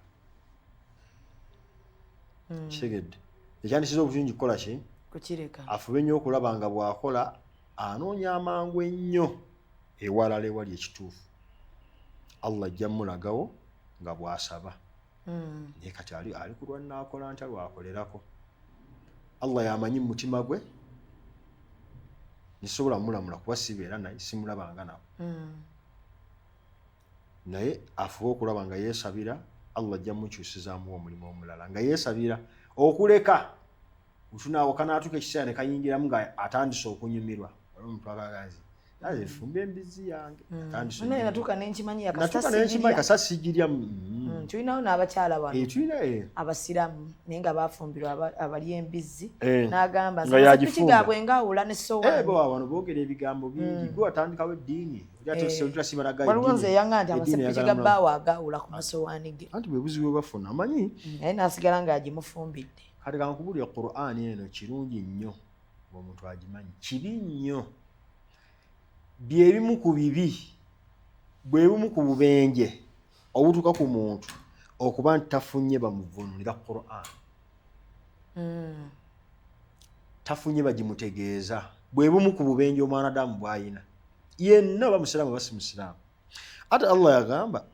Kitegedde. Ekyandisinza obulungi kukola ki? Kukireka. Afube nnyo okulaba nga bw'akola anoonya amangu ennyo ewalala ewali ekituufu. Allah ajja mulagawo nga bw'asaba. Naye kati ali ku lwa naakola ntya lwakolerako. Allah yamanyi mu mutima gwe. Nisobola mulamula kuba sibeera naye simulabanga nawe. Naye afuba okulaba nga yeesabira Allah ajja mukyusizaamu omulimu omulala nga yeesabira okuleka. Utunaawo kanaatuka ekiseera ne kayingiramu nga atandise okunyumirwa. Waliwo omuntu agaagazi naye fumba embizi yange. Naye natuuka n'enkimanyi yakasasijirya. Tulinawo n'abakyala wano tulina abasiramu naye nga baafumbirwa abali embizzi Eh, n'agamba nga yagifunga. piki gaabwe ngaawula ne sowaani. Wano boogera ebigambo bingi. Gwe watandikawo eddiini. Waliwo nze eyanga nti amasepiki ga bbaawo agaawula ku masowaani ge. Anti bwe buzibu bwe bafuna amanyi. Naye n'asigala ng'agimufumbidde. Kati kankubuulira Qur'an eno kirungi nnyo ng'omuntu agimanyi. Kibi nnyo. Byebimu ku bibi bwe bumu ku bubenje obutuuka ku muntu okuba nti tafunye bamuvunulira Qur'an. Tafunye bagimutegeeza. Bwe bumu ku bubenje omwanadamu bw'ayina. Yenna oba musiraamu oba si musiraamu. Ate Allah yagamba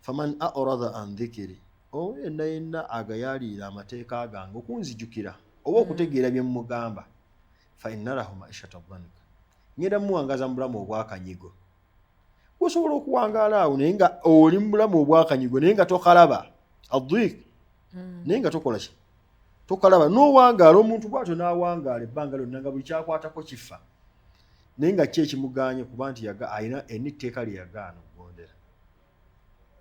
faman a'rada an dhikri. Yenna agayaalira amateeka gange okunzijukira oba okutegeera bye mmugamba. Fa inna lahu ma'ishatan dhanka. Ngenda muwangaza mu bulamu obwakanyigo. Osobola okuwangaala awo naye nga oli mu bulamu obwakanyigo naye nga tokalaba. Adhik. Naye nga tokola ki? Tokalaba. N'owangaala omuntu bw'atyo n'awangaala ebbanga lyonna nga buli kyakwatako kifa. Naye nga ki ekimuganye kuba nti ayina eniteeka lye yagaana okugondera.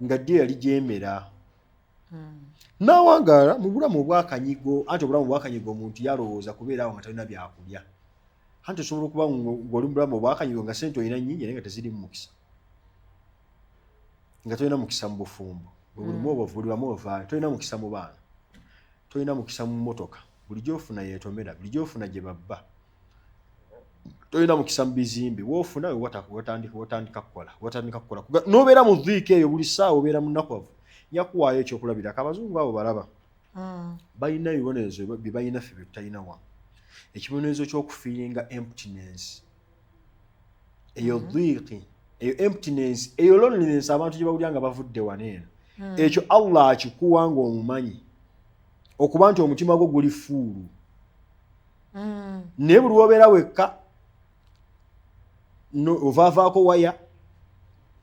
Nga ddyo yali gyemera. n'awangaala mu bulamu obwakanyigo anti obulamu obwakanyigo omuntu yalowooza kubeerawo nga talina byakulya anti osobola okuba ng'oli mu bulamu obwakanyigo nga sente olina nnyingi naye nga tezirimu mukisa nga tolina mukisa mu bufumbo buli wamu ovaayo tolina mukisa mu baana tolina mukisa mu mmotoka buli gy'ofuna yeetomera buli gy'ofuna gye babba tolina mukisa mu bizimbe woofuna watandika kukola n'obeera mu dhiiki eyo buli ssaawa obeera munakwavu yakuwaayo ekyokulabirako abazungu abo balaba balina ebibonerezo bye balina ffe bye tutalina wamu ekibonerezo ky'okufiiringa emptiness eyo dhiiki eyo emptiness eyo loneliness abantu gye bawulira nga bavudde waneeno ekyo Allah akikuwa ng'omumanyi okuba nti omutima gwo guli fuulu naye buli wobeera wekka ovaavaako waya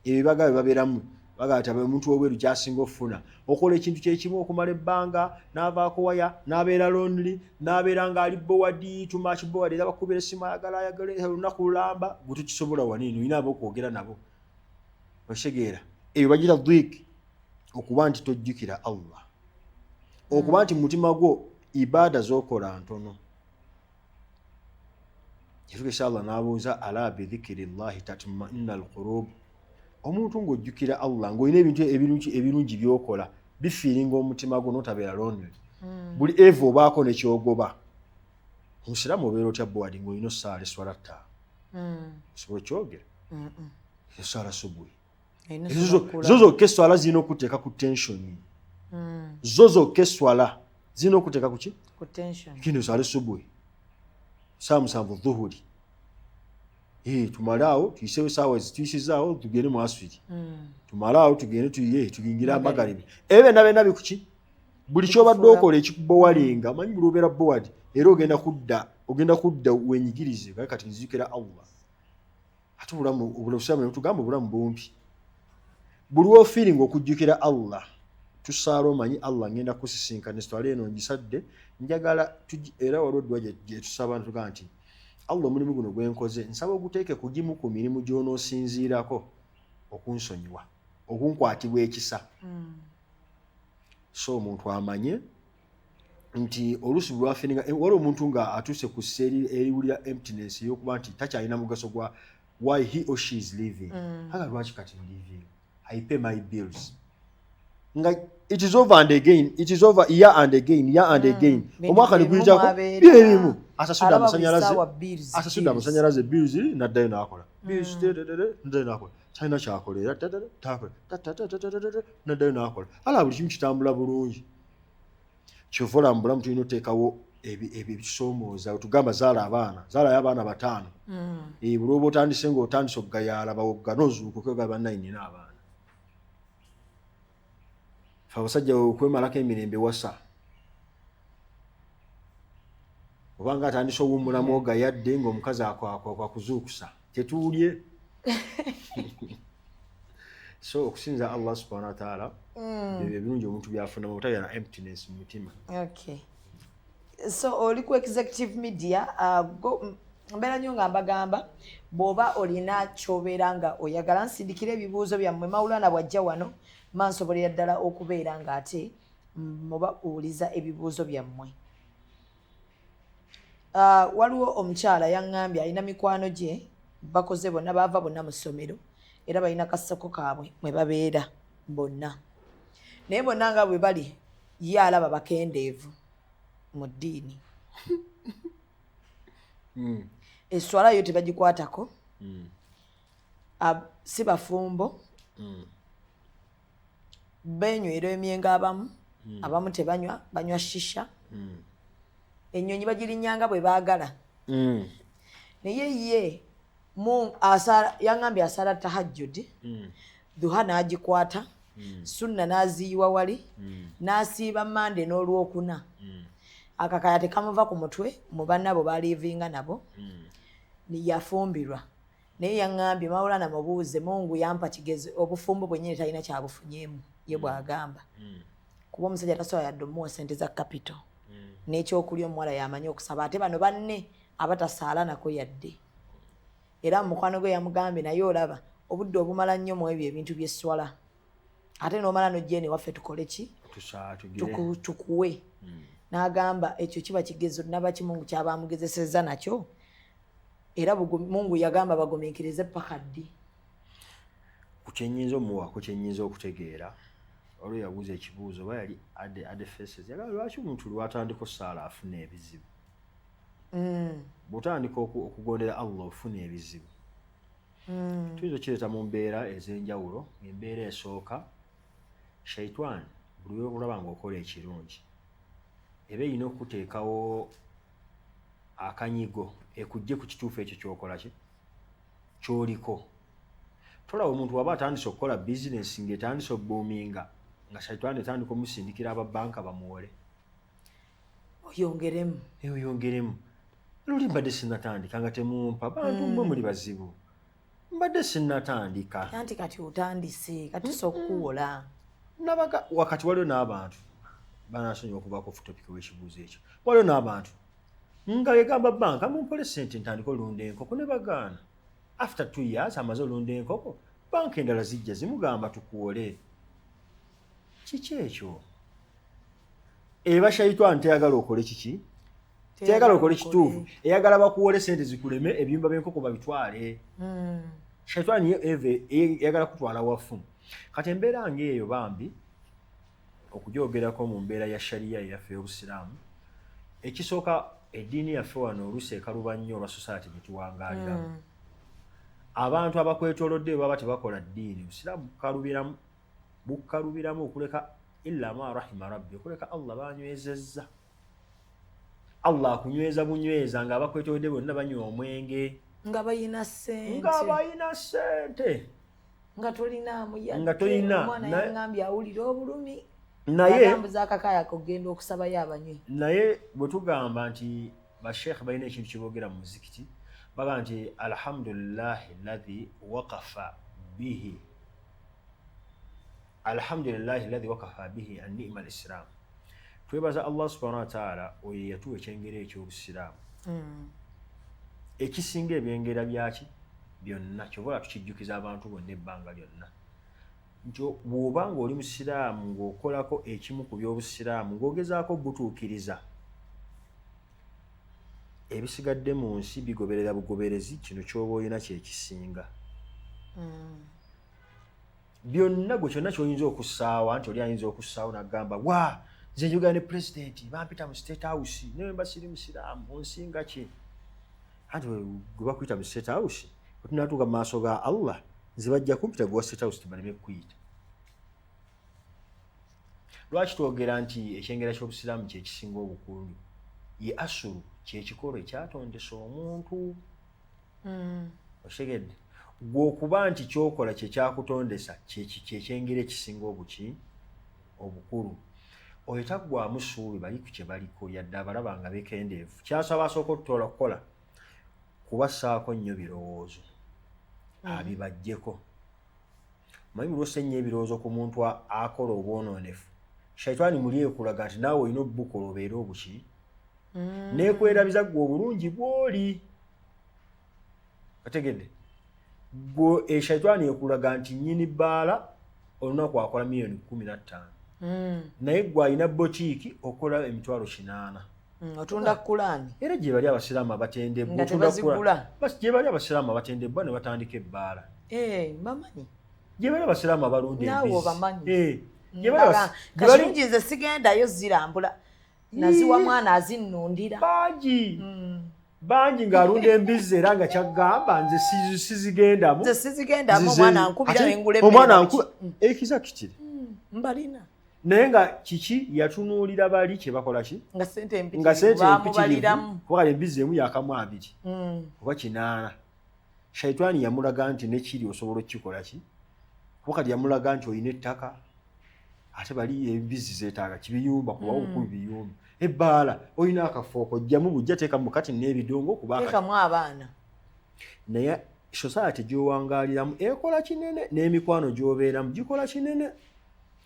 ebibaga bibabeeramu bagati omuntu w'obweru kyasinga okufuna okola ekintu kyekimu okumala ebbanga n'avaako waya n'abeera lonely n'abeera ng'ali bowadi tumaki bowadi era bakubira essimu ayagala olunaku lulamba gwe tukisobola waniino olina abo okwogera nabo otegeera eyo bagira dhiiki okuba nti tojjukira Allah okuba nti mu mutima gwo ibaada z'okola ntono Yesu Allah n'abuuza ala bi dhikrillahi tatma'inna alqulub omuntu ng'ojjukira Allah ng'olina ebintu ebirungi by'okola bifiiringa omutima gwo n'otabeera lonely buli eva obaako nekyogoba omusiraamu obeera otya bwadi ng'olina ossaala eswala ttaano osobola kyogera eswala subuhi zo zokka eswala zirina okuteeka ku tensioni zo zokka eswala zirina okuteeka ku ki kindi oswala subuhi saa 7 dhuhuri tumale awo tuyisewo essaawa ezituyisizaawo tugende mu aswiri tumale awo tugende tuyingire amagalibi ebyo byonna bikuki buli kyobadde okola ekikubowalinga manyi buli obeera bowadi era ogenda kudda wenyigirize kati nzijukira Allah ate obulamu tugamba obulamu bumpi buli wofiiringa okujjukira Allah tusaala omanyi Allah ngenda kusisinkana esitwala eno ngisadde njagala era waliwo dduwa gye tusaba tugaa nti Allah omulimu guno gwenkoze nsaba oguteeke ku gimu ku mirimu gy'onoosinziirako okunsonyiwa okunkwatibwa ekisa so omuntu amanye nti oluusi lwafiiringa wali omuntu nga atuuse ku sseeri eriwulira emptiness ey'okuba nti takyalina mugaso gwa why he or she is living aga lwaki kati living I pay my bills nga it is over and again it is over year and again omwaka niguyitako birimu asasudde amasanyalaze bills naddayo n'akola naddayo n'akola talina kyakola era naddayo n'akola ala buli kimu kitambula bulungi kyova olaba mu bulamu tulina oteekawo ebisoomooza tugamba zaala abaana 5 buli oba otandise ng'otandise okugayaala bawogga n'ozuuka okwegala bannayinina abaana abasajja okwemalako emirembe wasa obanga atandise owummulamu ogayadde ng'omukazi akwakuzuukusa tetuulye so okusinza Allah subhanahu wa ta'ala ebirungi omuntu byafuna mu butabeera na emptiness mu mutima. So oli ku executive media mbeera nnyo nga mbagamba bw'oba olina ky'obeera nga oyagala nsindikira ebibuuzo byammwe Mawulana bw'ajja wano mansobolera ddala okubeera nga ate mubabuuliza ebibuuzo byammwe. Waliwo omukyala yaŋŋambye alina mikwano gye bakoze bonna baava bonna mu ssomero era balina kasoko kaabwe mwe babeera bonna naye bonna nga bwe bali ye alaba bakendeevu mu ddiini eswala yo tebagikwatako si bafumbo benywera emyengo abamu tebanywa banywa shisha ennyonyi bagirinyanga bwe baagala naye ye yaŋŋambye asala tahajjudi duha n'agikwata sunna n'aziyiwa wali n'asiiba mande n'olwokuna akakaya tekamuva ku mutwe mu bannabo baliivinga nabo yafumbirwa naye yaŋŋambye Mawulana mubuuze Mungu yampa kigezi obufumbo bwennyini talina kyabufunyeemu ye bw'agamba kuba omusajja tasobola yadde omuwa ssente za kapito n'ekyokulya omuwala yamanyi okusaba ate bano banne abatasaala nako yadde era mu mukwano gwe yamugambye naye olaba obudde obumala nnyo mu ebyo ebintu by'esswala ate n'omala n'ojja waffe tukole ki tukuwe n'agamba ekyo kiba kigezo naba kimungu kyabamugezeseza nakyo era Mungu yagamba bagumiikirize paka ddi. Ku kyenyinza omuwako kyenyinza okutegeera olwo yabuuza ekibuuzo oba yali adde faces yagamba lwaki omuntu lwatandika osaala afuna ebizibu bw'otandika okugondera Allah ofuna ebizibu tuyinza kireeta mu mbeera ez'enjawulo. Embeera esooka shaitani buli lw'olaba ng'okola ekirungi eba erina okuteekawo akanyigo ekujje ku kituufu ekyo ky'okola ki ky'oliko. Tolaba omuntu waba atandise okukola bizinesi ng'etandise obboominga nga shaitani etandika omusindikira ababanka bamuwole oyongeremu luli mbadde sinnatandika nga temumpa bantu mmwe muli bazibu mbadde sinnatandika anti kati otandise kati sokuwola nabaga wakati waliwo n'abantu banasonyiwa okubaako ku topic w'ekibuuzo ekyo. Waliwo n'abantu nga yegamba banka mumpole sente ntandika olunda enkoko ne bagaana. After 2 years amaze olunda enkoko banka endala zijja zimugamba tukuwole. Kiki ekyo? Eba shaitani teyagala okole kiki? Teyagala okole kituufu. Eyagala bakuwole sente zikuleme ebiyumba by'enkoko babitwale. Shaitani eyagala kutwala wafu. Kati embeera ng'eyo bambi okujoogerako mu mbeera ya sharia yaffe y'Obusiraamu ekisooka eddiini yaffe wano oluusi ekaluba nnyo olwa society gye tuwangaaliramu. Abantu abakwetoolodde baba tebakola ddiini Obusiraamu bukalubiramu okuleka illa ma rahima rabbi okuleka Allah banywezezza. Allah akunyweza bunyweza nga abakwetoolodde bonna banywa omwenge nga bayina sente nga tolina omwana yangambye awulira obulumi naye akakaya kogenda okusabayo abanywi. Naye bwe tugamba nti basheekh balina ekintu kye boogera mu muzikiti bagamba nti alhamdulillahi alladhi waqafa bihi an-ni'ma al-islam. Twebaza Allah subhanahu wa ta'ala oyo yatuwa ekyengera eky'Obusiraamu ekisinga ebyengera byaki byonna kyobola tukijjukiza abantu bonna ebbanga lyonna nti bw'oba ng'oli musiraamu ng'okolako ekimu ku by'Obusiraamu ng'ogezaako butuukiriza ebisigadde mu nsi bigoberera bugoberezi kino ky'oba olina kyekisinga byonna gwe kyonna ky'oyinza okussaawa nti oli ayinza okussaawo n'agamba wa nze njogera ne pulezidenti bampita mu state house naye mba siri musiraamu onsinga ki anti gwe bakuyita mu state house otunatuuka mu maaso ga Allah nze bajja kumpita gwe wa state house tebaleme kukuyita. Lwaki twogera nti ekyengera ky'Obusiraamu kyekisinga obukulu ye asulu kyekikolo ekyatondesa omuntu otegedde gwe okuba nti kyokola kyekyakutondesa kyekyengera ekisinga obukulu oyo taggwaamu ssuubi bali ku kye baliko yadde abalaba nga bekendeevu. Kyasaba asooka otutoola kukola kubassaako nnyo birowoozo abibajjeko. Manyi lwose nnyo ebirowoozo ku muntu akola obwonoonefu shaitani muli ekulaga nti naawe olina obbukola obeera obuki neekwerabiza ggwe obulungi bw'oli otegedde gwe shaitani ekulaga nti nnyini bbaala olunaku akola miliyoni 15 naye gwe alina botiiki okola emitwalo 80 otunda kulaani era gye bali abasiraamu abatendebbwa gye bali abasiraamu abatendebbwa ne batandika ebbaala bamanyi gye bali abasiraamu abalunda naawe obamanyi kalungi nze sigendayo zirambula naziwa mwana azinnundira bangi ng'alunda embizzi era nga kyagamba nze sizigendamu omwana ankubira engula omwana ekiza kitire mbalina naye nga kiki yatunuulira bali kye bakola ki nga sente empitirivu kuba embizzi emu yakamu 2 oba 8 shaitani yamulaga nti nekiri osobola okukikola ki kuba kati yamulaga nti olina ettaka ate bali embizzi zeetaaga kibiyumba kuba okubi biyumba ebbaala olina akafooko ojjamu bujja teeka mu kati n'ebidongo kubakamu abaana naye society gy'owangaaliramu ekola kinene n'emikwano gy'obeeramu gikola kinene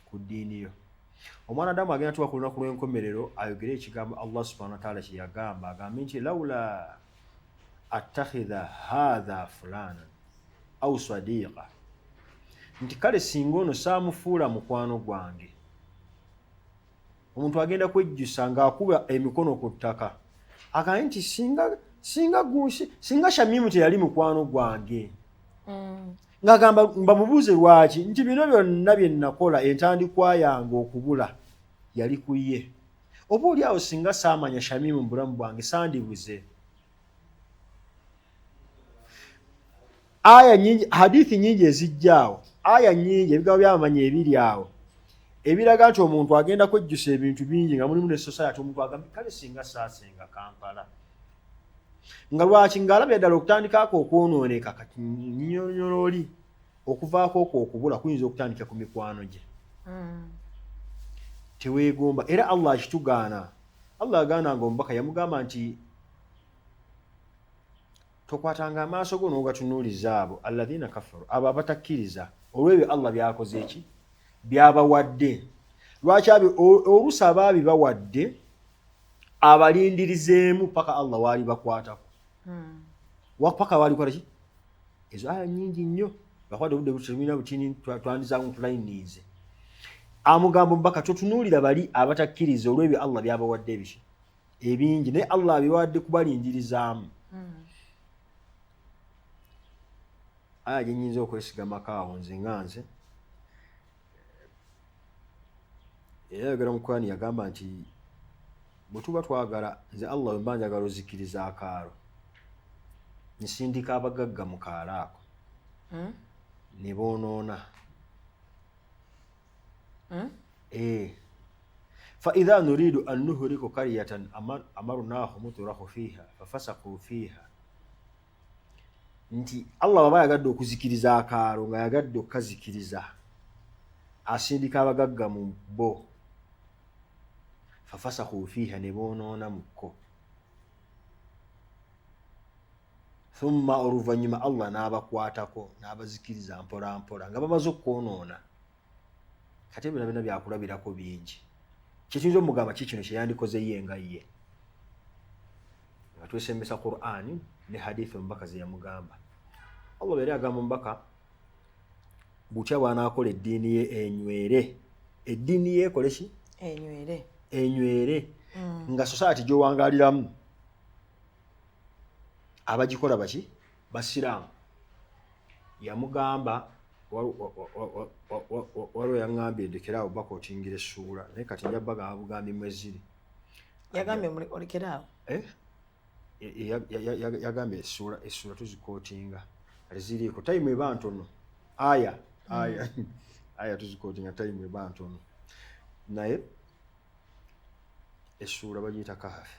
ku ddiini yo. Omwana Adamu agenda tuba ku lunaku lw'enkomerero ayogere ekigambo Allah subhanahu wa ta'ala kye yagamba agambe nti lawula attakhidha hadha fulanan aw sadiqa nti kale singa ono saamufuula mukwano gwange. Omuntu agenda kwejjusa ng'akuba emikono ku ttaka agambye nti singa Shamimu teyali mukwano gwange. Ng'agamba mbamubuuze lwaki nti bino byonna bye nakola entandikwa yange okubula yali ku ye. Oba oli awo singa saamanya Shamimu mu bulamu bwange sandibuze. Aya nyingi, hadithi nyingi ezijjaawo, aya nyingi ebigambo by'abamanyi ebiri awo ebiraga nti omuntu agenda kwejjusa ebintu bingi nga mulimu ne society. Omuntu agamba kale singa saasenga Kampala. Nga lwaki ng'alabye ddala okutandikaako okwonooneka kati nnyonnyololi okuvaako okwo okubula kuyinza okutandika ku mikwano gye. Teweegomba. Era Allah akitugaana. Allah agaananga omubaka yamugamba nti tokwatanga amaaso go n'ogatunuuliza abo alladhiina kafaru, abo abatakkiriza olw'ebyo Allah byakoze eki byabawadde. Lwaki oluusi abaabi bawadde abalindirizeemu paka Allah waali bakwatako. Paka waali kwata ki? Ezo aya nyingi nnyo bakwadde obudde butemina butini twandizaamu tulayiniize. Amugamba omubaka totunuulira bali abatakkiriza olw'ebyo Allah byabawadde ebiki ebingi naye Allah abiwadde kubalindirizaamu. Aya gye nnyinza okwesigamako awo nze nga nze. Era ayogera mu Qur'ani yagamba nti bwe tuba twagala nze Allah mba njagala ozikiriza akaalo nsindika abagagga mu kaalo ako ne boonoona. فإذا نريد أن نهلك قرية أمرناهم مترفوا فيها ففسقوا فيها. Nti Allah baba yagadde okuzikiriza akaalo nga yagadde okukazikiriza asindika abagagga mu bo fafasakhu fiha ne boonoona mukko. Thumma oluvannyuma Allah n'abakwatako n'abazikiriza mpola mpola nga bamaze okwonoona. Kati ebyo byonna byakulabirako bingi. Kyekiyinza omugamba kikino kye yandikoze ye nga ye nga twesembesa Qur'ani ne hadithi omubaka ze yamugamba. Allah yali agamba omubaka butya bw'anaakola eddiini ye enywere. Eddiini ye ekole ki? Enywere. Nga society gy'owangaaliramu abagikola baki? Basiraamu. Yamugamba waliwo yaŋŋambye ndekeraawo baka otingira essuula naye kati nja bagamba bugambi mweziri. Yagambye olekeraawo? Yagambye essuula tuzikootinga ziriiko tayimu eba ntono. Aya tuzikootinga tayimu eba ntono naye essuula bagiyita Kahfi.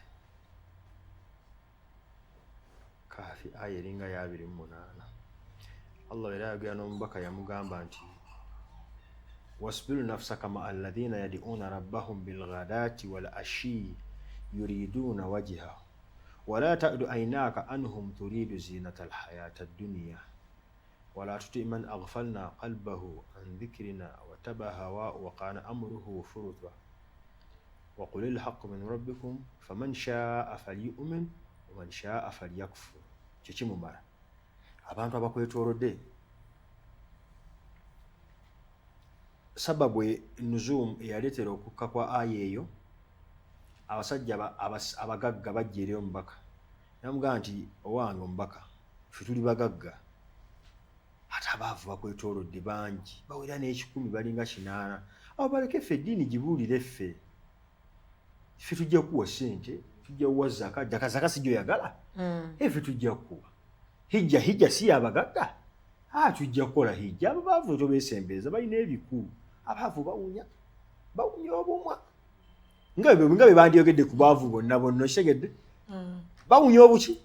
Aya eringa ya 28. Allah era yagera n'omubaka yamugamba nti wasbir nafsaka ma'a alladhina yad'una rabbahum bilghadati wal ashi yuriduna wajhahu wala ta'du aynaka anhum turidu zinatal hayatad dunya wala tuti man aghfalna qalbahu an dhikrina wa tabaha wa qana amruhu furutha wa qul al haqqu min rabbikum faman sha'a falyu'min wa man sha'a falyakfur. Kikimumala abantu abakwetoolodde sababu nuzum eyaleetera okukka kwa aya eyo abasajja abagagga bajja eri omubaka namugamba nti owange omubaka ffe tuli bagagga ate abaavu bakwetoolodde bangi bawera n'ekikumi balinga 8 abo baleke ffe eddiini gibuulire ffe tujja kuwa ssente tujja kuwa zaka si gyoyagala ffe tujja kuwa hijja si abagagga tujja kukola hijja. Abo baavu tobeesembereza balina ebiku abaavu bawunya obumwa nga bwe bandyogedde ku baavu bonna osegedde bawunya obuki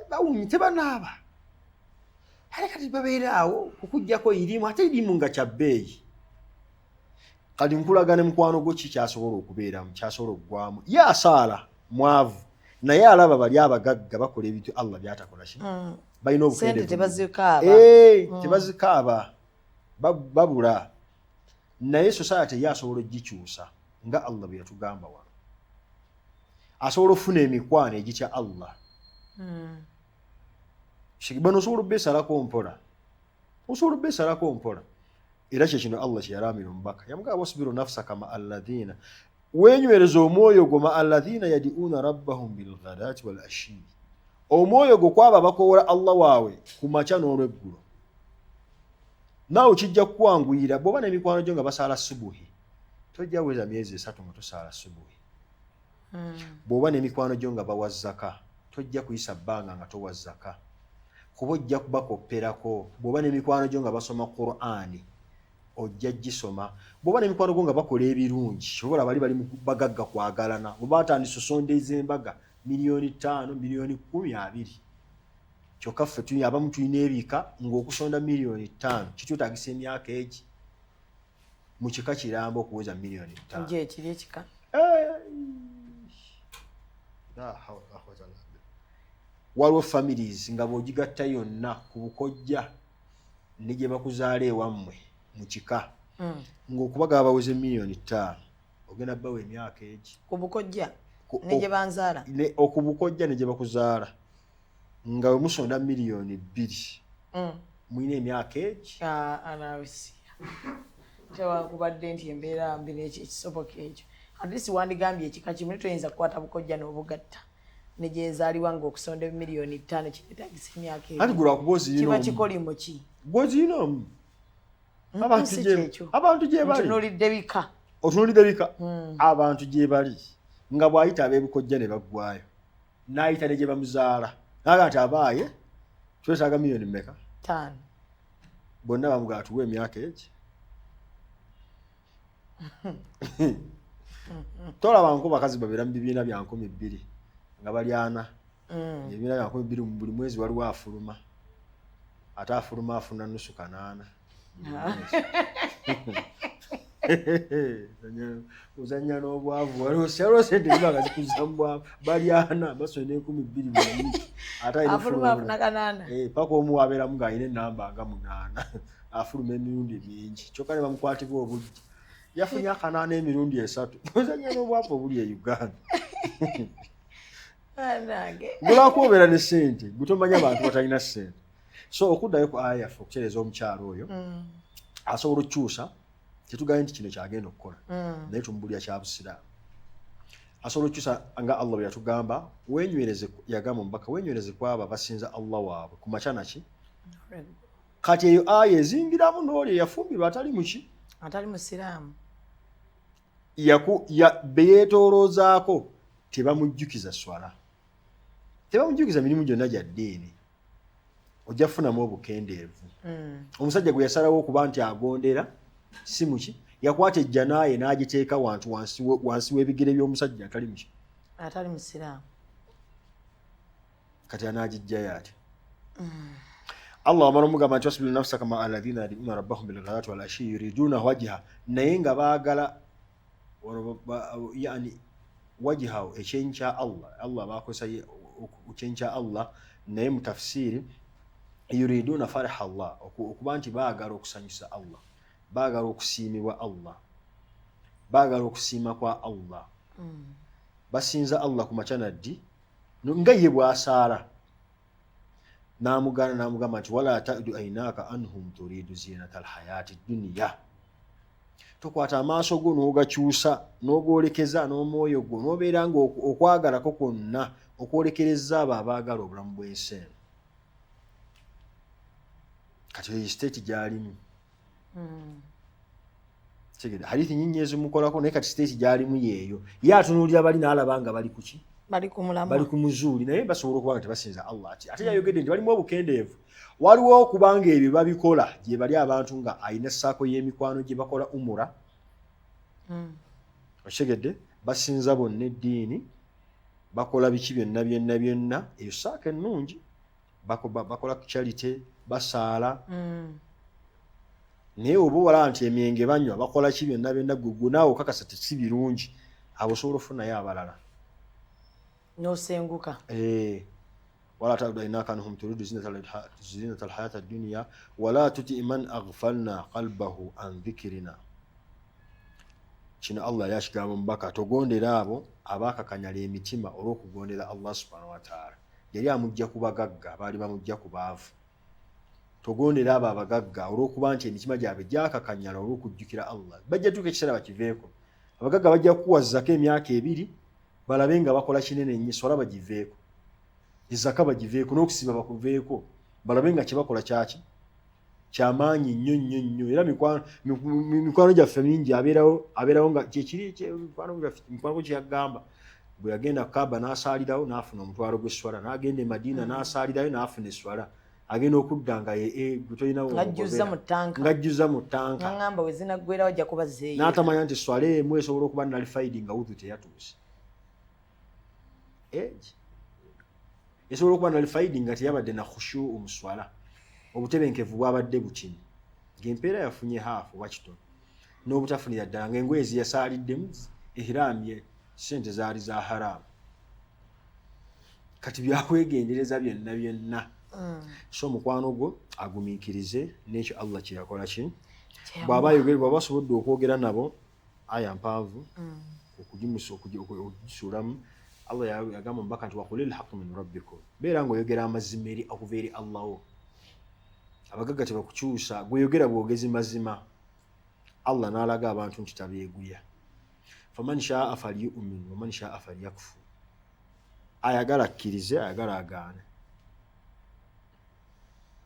bawunya tebanaaba ale kati babeeraawo okujjako irimu ate irimu nga kyabbeeyi. Kati nkulagane mukwano gwo ki kyasobola okubeeramu kyasobola okugwamu ye asaala mwavu naye alaba bali abagagga bakola ebintu Allah byatakola ki balina obukende tebazikaaba babula naye society yasobola ogikyusa nga Allah bwe yatugamba wano. Asobola ofuna emikwano egitya Allah. Bano osobola obeesalako mpola osobola besalako mpola era kyekino Allah kyeyalamira omubaka yamugamba wasbiru nafsaka ma alladhina wenywereza omwoyo gwo ma alladhina yadiuna rabbahum bilghadati wal ashi omwoyo gwo kwaba bakowola Allah waabwe ku makya n'olweggulo naawe kijja kukwanguyira bw'oba n'emikwano gyo nga basaala subuhi tojja weza myezi 3 nga tosaala subuhi bw'oba n'emikwano gyo nga bawa zaka tojja kuyisa bbanga nga towa zaka kuba ojja kubakopperako bw'oba n'emikwano gyo nga basoma Qur'ani ojja gisoma bw'oba n'emikwano gyo nga bakola ebirungi obola bali bagagga kwagalana bwe batandisa osondeza embaga $5,000,000 $20,000,000 kyokka ffe abamu tulina ebika ng'okusonda $5,000,000 kitwetaagisa emyaka egi mu kika kiramba okuweza $5,000,000 ekiri ekika waliwo families nga bw'ogigatta yonna ku bukojja ne gye bakuzaala ewammwe mu kika ng'okubagaba baweze $5,000,000 ogenda bawa emyaka egi ku bukojja ne gye banzaala okubukojja ne gye bakuzaala nga we musonda $2,000,000 mulina emyaka egi anaabisiya kyewakubadde nti embeera mbi ekisoboka ekyo at least wandigambye ekika kimu toyinza kukwata bukojja n'obugatta ne gyezaaliwa ng'okusonda $5,000,000 kiretagisa emyaka kiba kikolimo ki bwozirinamu abantu gye bali ntunuulidde bika abantu gye bali nga bw'ayita ab'ebukojja ne baggwayo n'ayita ne gye bamuzaala naga nti abaaye twetaaga $1,000,000 mmeka 5 bonna bamugala tuwa emyaka egi tolaba bakazi babeera mu bibiina bya 2,000 nga bali 4 ebibiina bya 2,000 mu buli mwezi waliwo afuluma ate afuluma afuna nusu kanaana uzanya n'obwavu waliwo sente zibaga zikuza mu bwavu bali 4 basonda 2,000 mu wiki ate paka omu wabeeramu ng'alina enamba nga 8 afuluma emirundi mingi kyokka ne bamukwatibwa obujja yafunye akanaana emirundi 3 uzanya n'obwavu obuli e Uganda gulaakuobeera ne sente gutomanya abantu batalina sente so okuddayo ku aya yaffe okukyereza omukyalo oyo asobola okukyusa tetugaye nti kino kyagenda okukola naye tumubulya kya busiraamu asobola okukyusa nga Allah bwe yatugamba wenywereze yagamba omubaka wenywereze kwabo basinza Allah waabwe ku makya naki kati eyo aya ezingiramu n'oli eyafumbirwa atali muki atali musiraamu beyeetooloozaako tebamujjukiza swala tebamujjukiza mirimu gyonna gya ddiini ojja kufunamu obukendeevu omusajja gwe yasalawo okuba nti agondera si muki yakwata ejja naaye n'agiteeka wansi w'ebigere by'omusajja atali musiraamu kati anaagijjayo ati Allah amara omugamba nti wasbiru nafsaka ma alladhina yad'una rabbahum bilghadati wal ashi yuriduna wajha naye nga baagala yani wajha ekyenkya Allah bakozesa ekyenkya Allah naye mu tafsiri yuriduna farha Allah okuba nti baagala okusanyusa Allah baagala okusiimibwa Allah baagala okusiima kwa Allah basinza Allah ku makya naddi nga ye bw'asaala n'amugamba nti wala ta'du aynaka anhum turidu zinata alhayati dunya tokwata amaaso go n'ogakyusa n'ogolekeza n'omwoyo gwo n'obeera nga okwagalako kwonna okwolekereza abo abaagala obulamu bw'ensi eno kati eyo state gy'alimu tegeda hadithi nyingi ezimukolako naye kati state gy'alimu yeeyo ye atunuulira bali n'alaba nga bali kuki bali ku muzuuli naye basobola okuba nga tebasinza Allah ate yayogedde nti balimu obukendeevu waliwo okubanga ebyo babikola gye bali abantu nga alina ssaako y'emikwano gye bakola umura okitegedde basinza bonna eddiini bakola biki byonna eyo ssaako ennungi bakola charity basaala naye oba wala nti emyenge banywa bakola ki byonna gwe naawe okakasa si birungi abo osobola ofunayo abalala nosenguka wala ta'budu innaka anhum turidu zinata alhayati ad-dunya wala tuti man aghfalna qalbahu an dhikrina kino Allah yashigamba mbaka togondera abo abakakanyala emitima olw'okugondera Allah subhanahu wa ta'ala yali amujja kubagagga baali bamujja kubaavu togondera abo abagagga olw'okuba nti emitima gyabwe gyakakanyala olw'okujjukira Allah bajja tuuka ekiseera bakiveeko abagagga bajja kukuwazzako emyaka 2 balabe nga bakola kinene nnyo swala bagiveeko ezaka bagiveeko n'okusiba bakuveeko balabe nga kyebakola kyamaanyi nnyo era mikwano gyaffe mingi abeerawo nga kyekiri mikwano kyeyagamba bwe yagenda Kaaba n'asaalirawo n'afuna omutwalo gw'esswala n'agenda e Madiina n'asaalirayo n'afuna esswala agenda okudda nga ng'ajjuza mu ttanka ngamba we zinaggwera wajja kuba zeeyo n'atamanya nti esswala emu esobola okuba nalifaidi nga wudhu teyatuuse esobola okuba nalifaidi nga teyabadde na khushu omuswala obutebenkevu bwabadde bukini ng'empeera yafunye haafu oba kitono n'obutafunira ddala ng'engoye ziyasaaliddemu ihramye sente zaali za haramu kati byakwegendereza byonna so omukwano gwo agumiikirize n'ekyo Allah kye yakola bw'aba asobodde okwogera nabo aya mpanvu okugisuulamu Allah yagamba omubaka nti waqulil haqqu min rabbikum beera ng'oyogera amazima eri okuva eri Allah wo abagagga tebakukyusa gweyogera bwogezi mazima Allah n'alaga abantu nti tabeeguya faman shaa falyu'min wa man shaa falyakfur ayagala akkirize ayagala agaane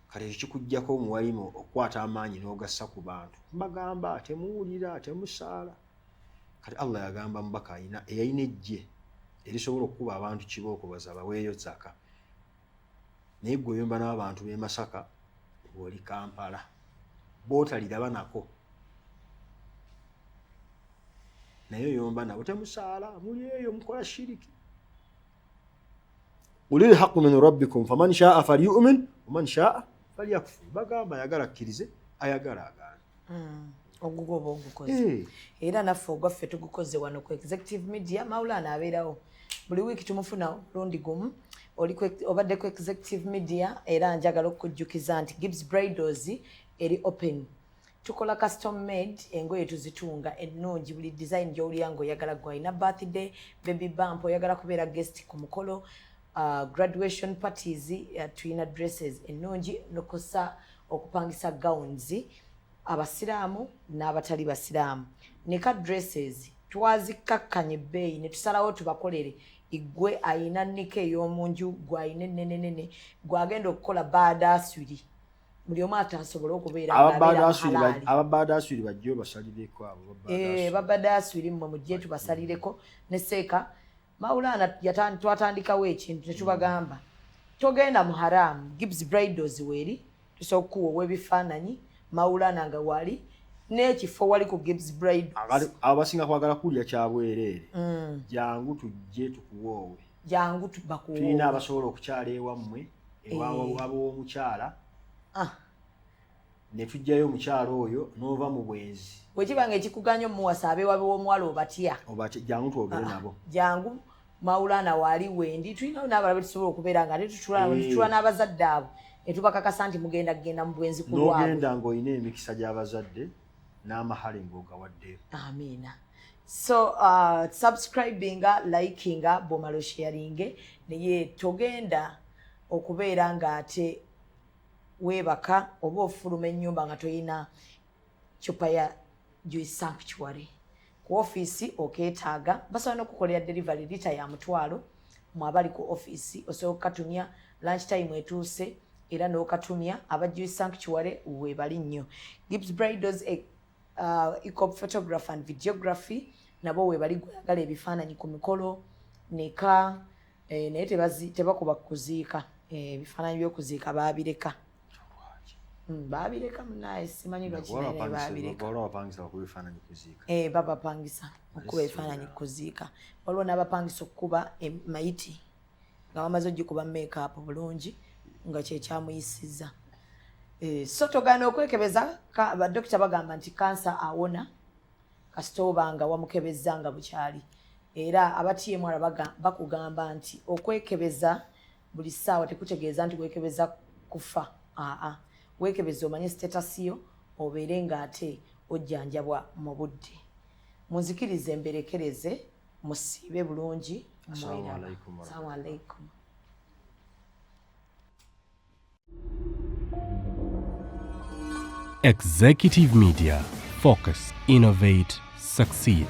kale kikujjako omuwalimu okukwata amaanyi n'ogassa ku bantu mbagamba temuwulira temusaala kati Allah yagamba mubaka eyayina ejje erisobola okukuba abantu kibooko baweeyo zaka naye gwe oyomba n'abantu b'e Masaka oli Kampala bootaliraba nako naye oyomba nabo temusaala muli eyo mukola shiriki qulil haqqu min rabbikum faman shaa falyu'min waman shaa falyakfur bagamba ayagala akkirize ayagala agaane ogugoba ogukoze era naffe ogwaffe tugukoze wano ku Executive Media Maulana abeerawo buli wiiki tumufuna lundi gumu obadde ku Executive Media era njagala okujjukiza nti Gibbs Bridals eri open tukola custom made engoye tuzitunga ennungi buli design gy'owulira ng'oyagala gwalina birthday baby bump oyagala kubeera guest ku mukolo graduation parties tulina dresses ennungi nokosa okupangisa gowns abasiraamu n'abatali basiraamu neka dresses twazikakkanya ebbeeyi ne tusalawo tubakolere igwe ayina nika ey'omunju gwayina ennenenene gwagenda okukola baadaaswiri buli omu atasobola okubeera ababaadaaswiri bajjeyo basalireko abo babaadaaswiri mmwe mujje tubasalireko ne seeka Maulana twatandikawo ekintu netubagamba togenda mu haramu Gibbs Bridals weeri tusobola okukuwa ow'ebifaananyi Maulana nga wali n'ekifo wali ku Gibbs Bridals abasinga kwagala kulya kyabwereere jangu tujje tukuwoowe jangu tubakuwoowe tulina abasobola okukyala ewammwe ab'omukyala ne tujjayo omukyala oyo n'ova mu bwenzi bwekibanga ekikuganya omuwasa abeewabe w'omuwala obatya jangu twogere nabo jangu Maulana wali wendi tulinawo n'abalala betusobola okubeera nga tetutula n'abazadde abo netubakakasa nti mugenda mu bwenzi ku lwabwe n'ogenda ng'olina emikisa gy'abazadde n'amahale ng'ogawaddeyo amiina so subscribinga likinga bomalo sharinge naye togenda okubeera nga ate weebaka oba ofuluma ennyumba nga toyina cupa ya Joy Sanctuary ku ofiisi okeetaaga basobola n'okukolera delivery lita ya $1 mwabali ku ofiisi osobola okukatumya lunch time etuuse era n'okatumya aba Joy Sanctuary weebali nnyo Gibbs Bridals eco photography and videography nabo weebali gwagala ebifaananyi ku mikolo neka naye tebakuba kuziika ebifaananyi by'okuziika baabireka baabireka munaye simanyi lwakinaye baabireka babapangisa okuba ebifaananyi kuziika waliwo n'abapangisa okukuba mayiti nga bamaze ogikuba make-up bulungi nga kyekyamuyisiza so togaana okwekebeza badokita bagamba nti kansa awona kasita oba nga wamukebeza nga bukyali era abatiyemwala bakugamba nti okwekebeza buli ssaawa tekutegeeza nti wekebeza kufa weekebeza omanye status yo obeere ng'ate ojjanjabwa mu budde munzikirize emberekereze musiibe bulungi Assalamu alaikum. Executive Media. Focus, innovate, succeed.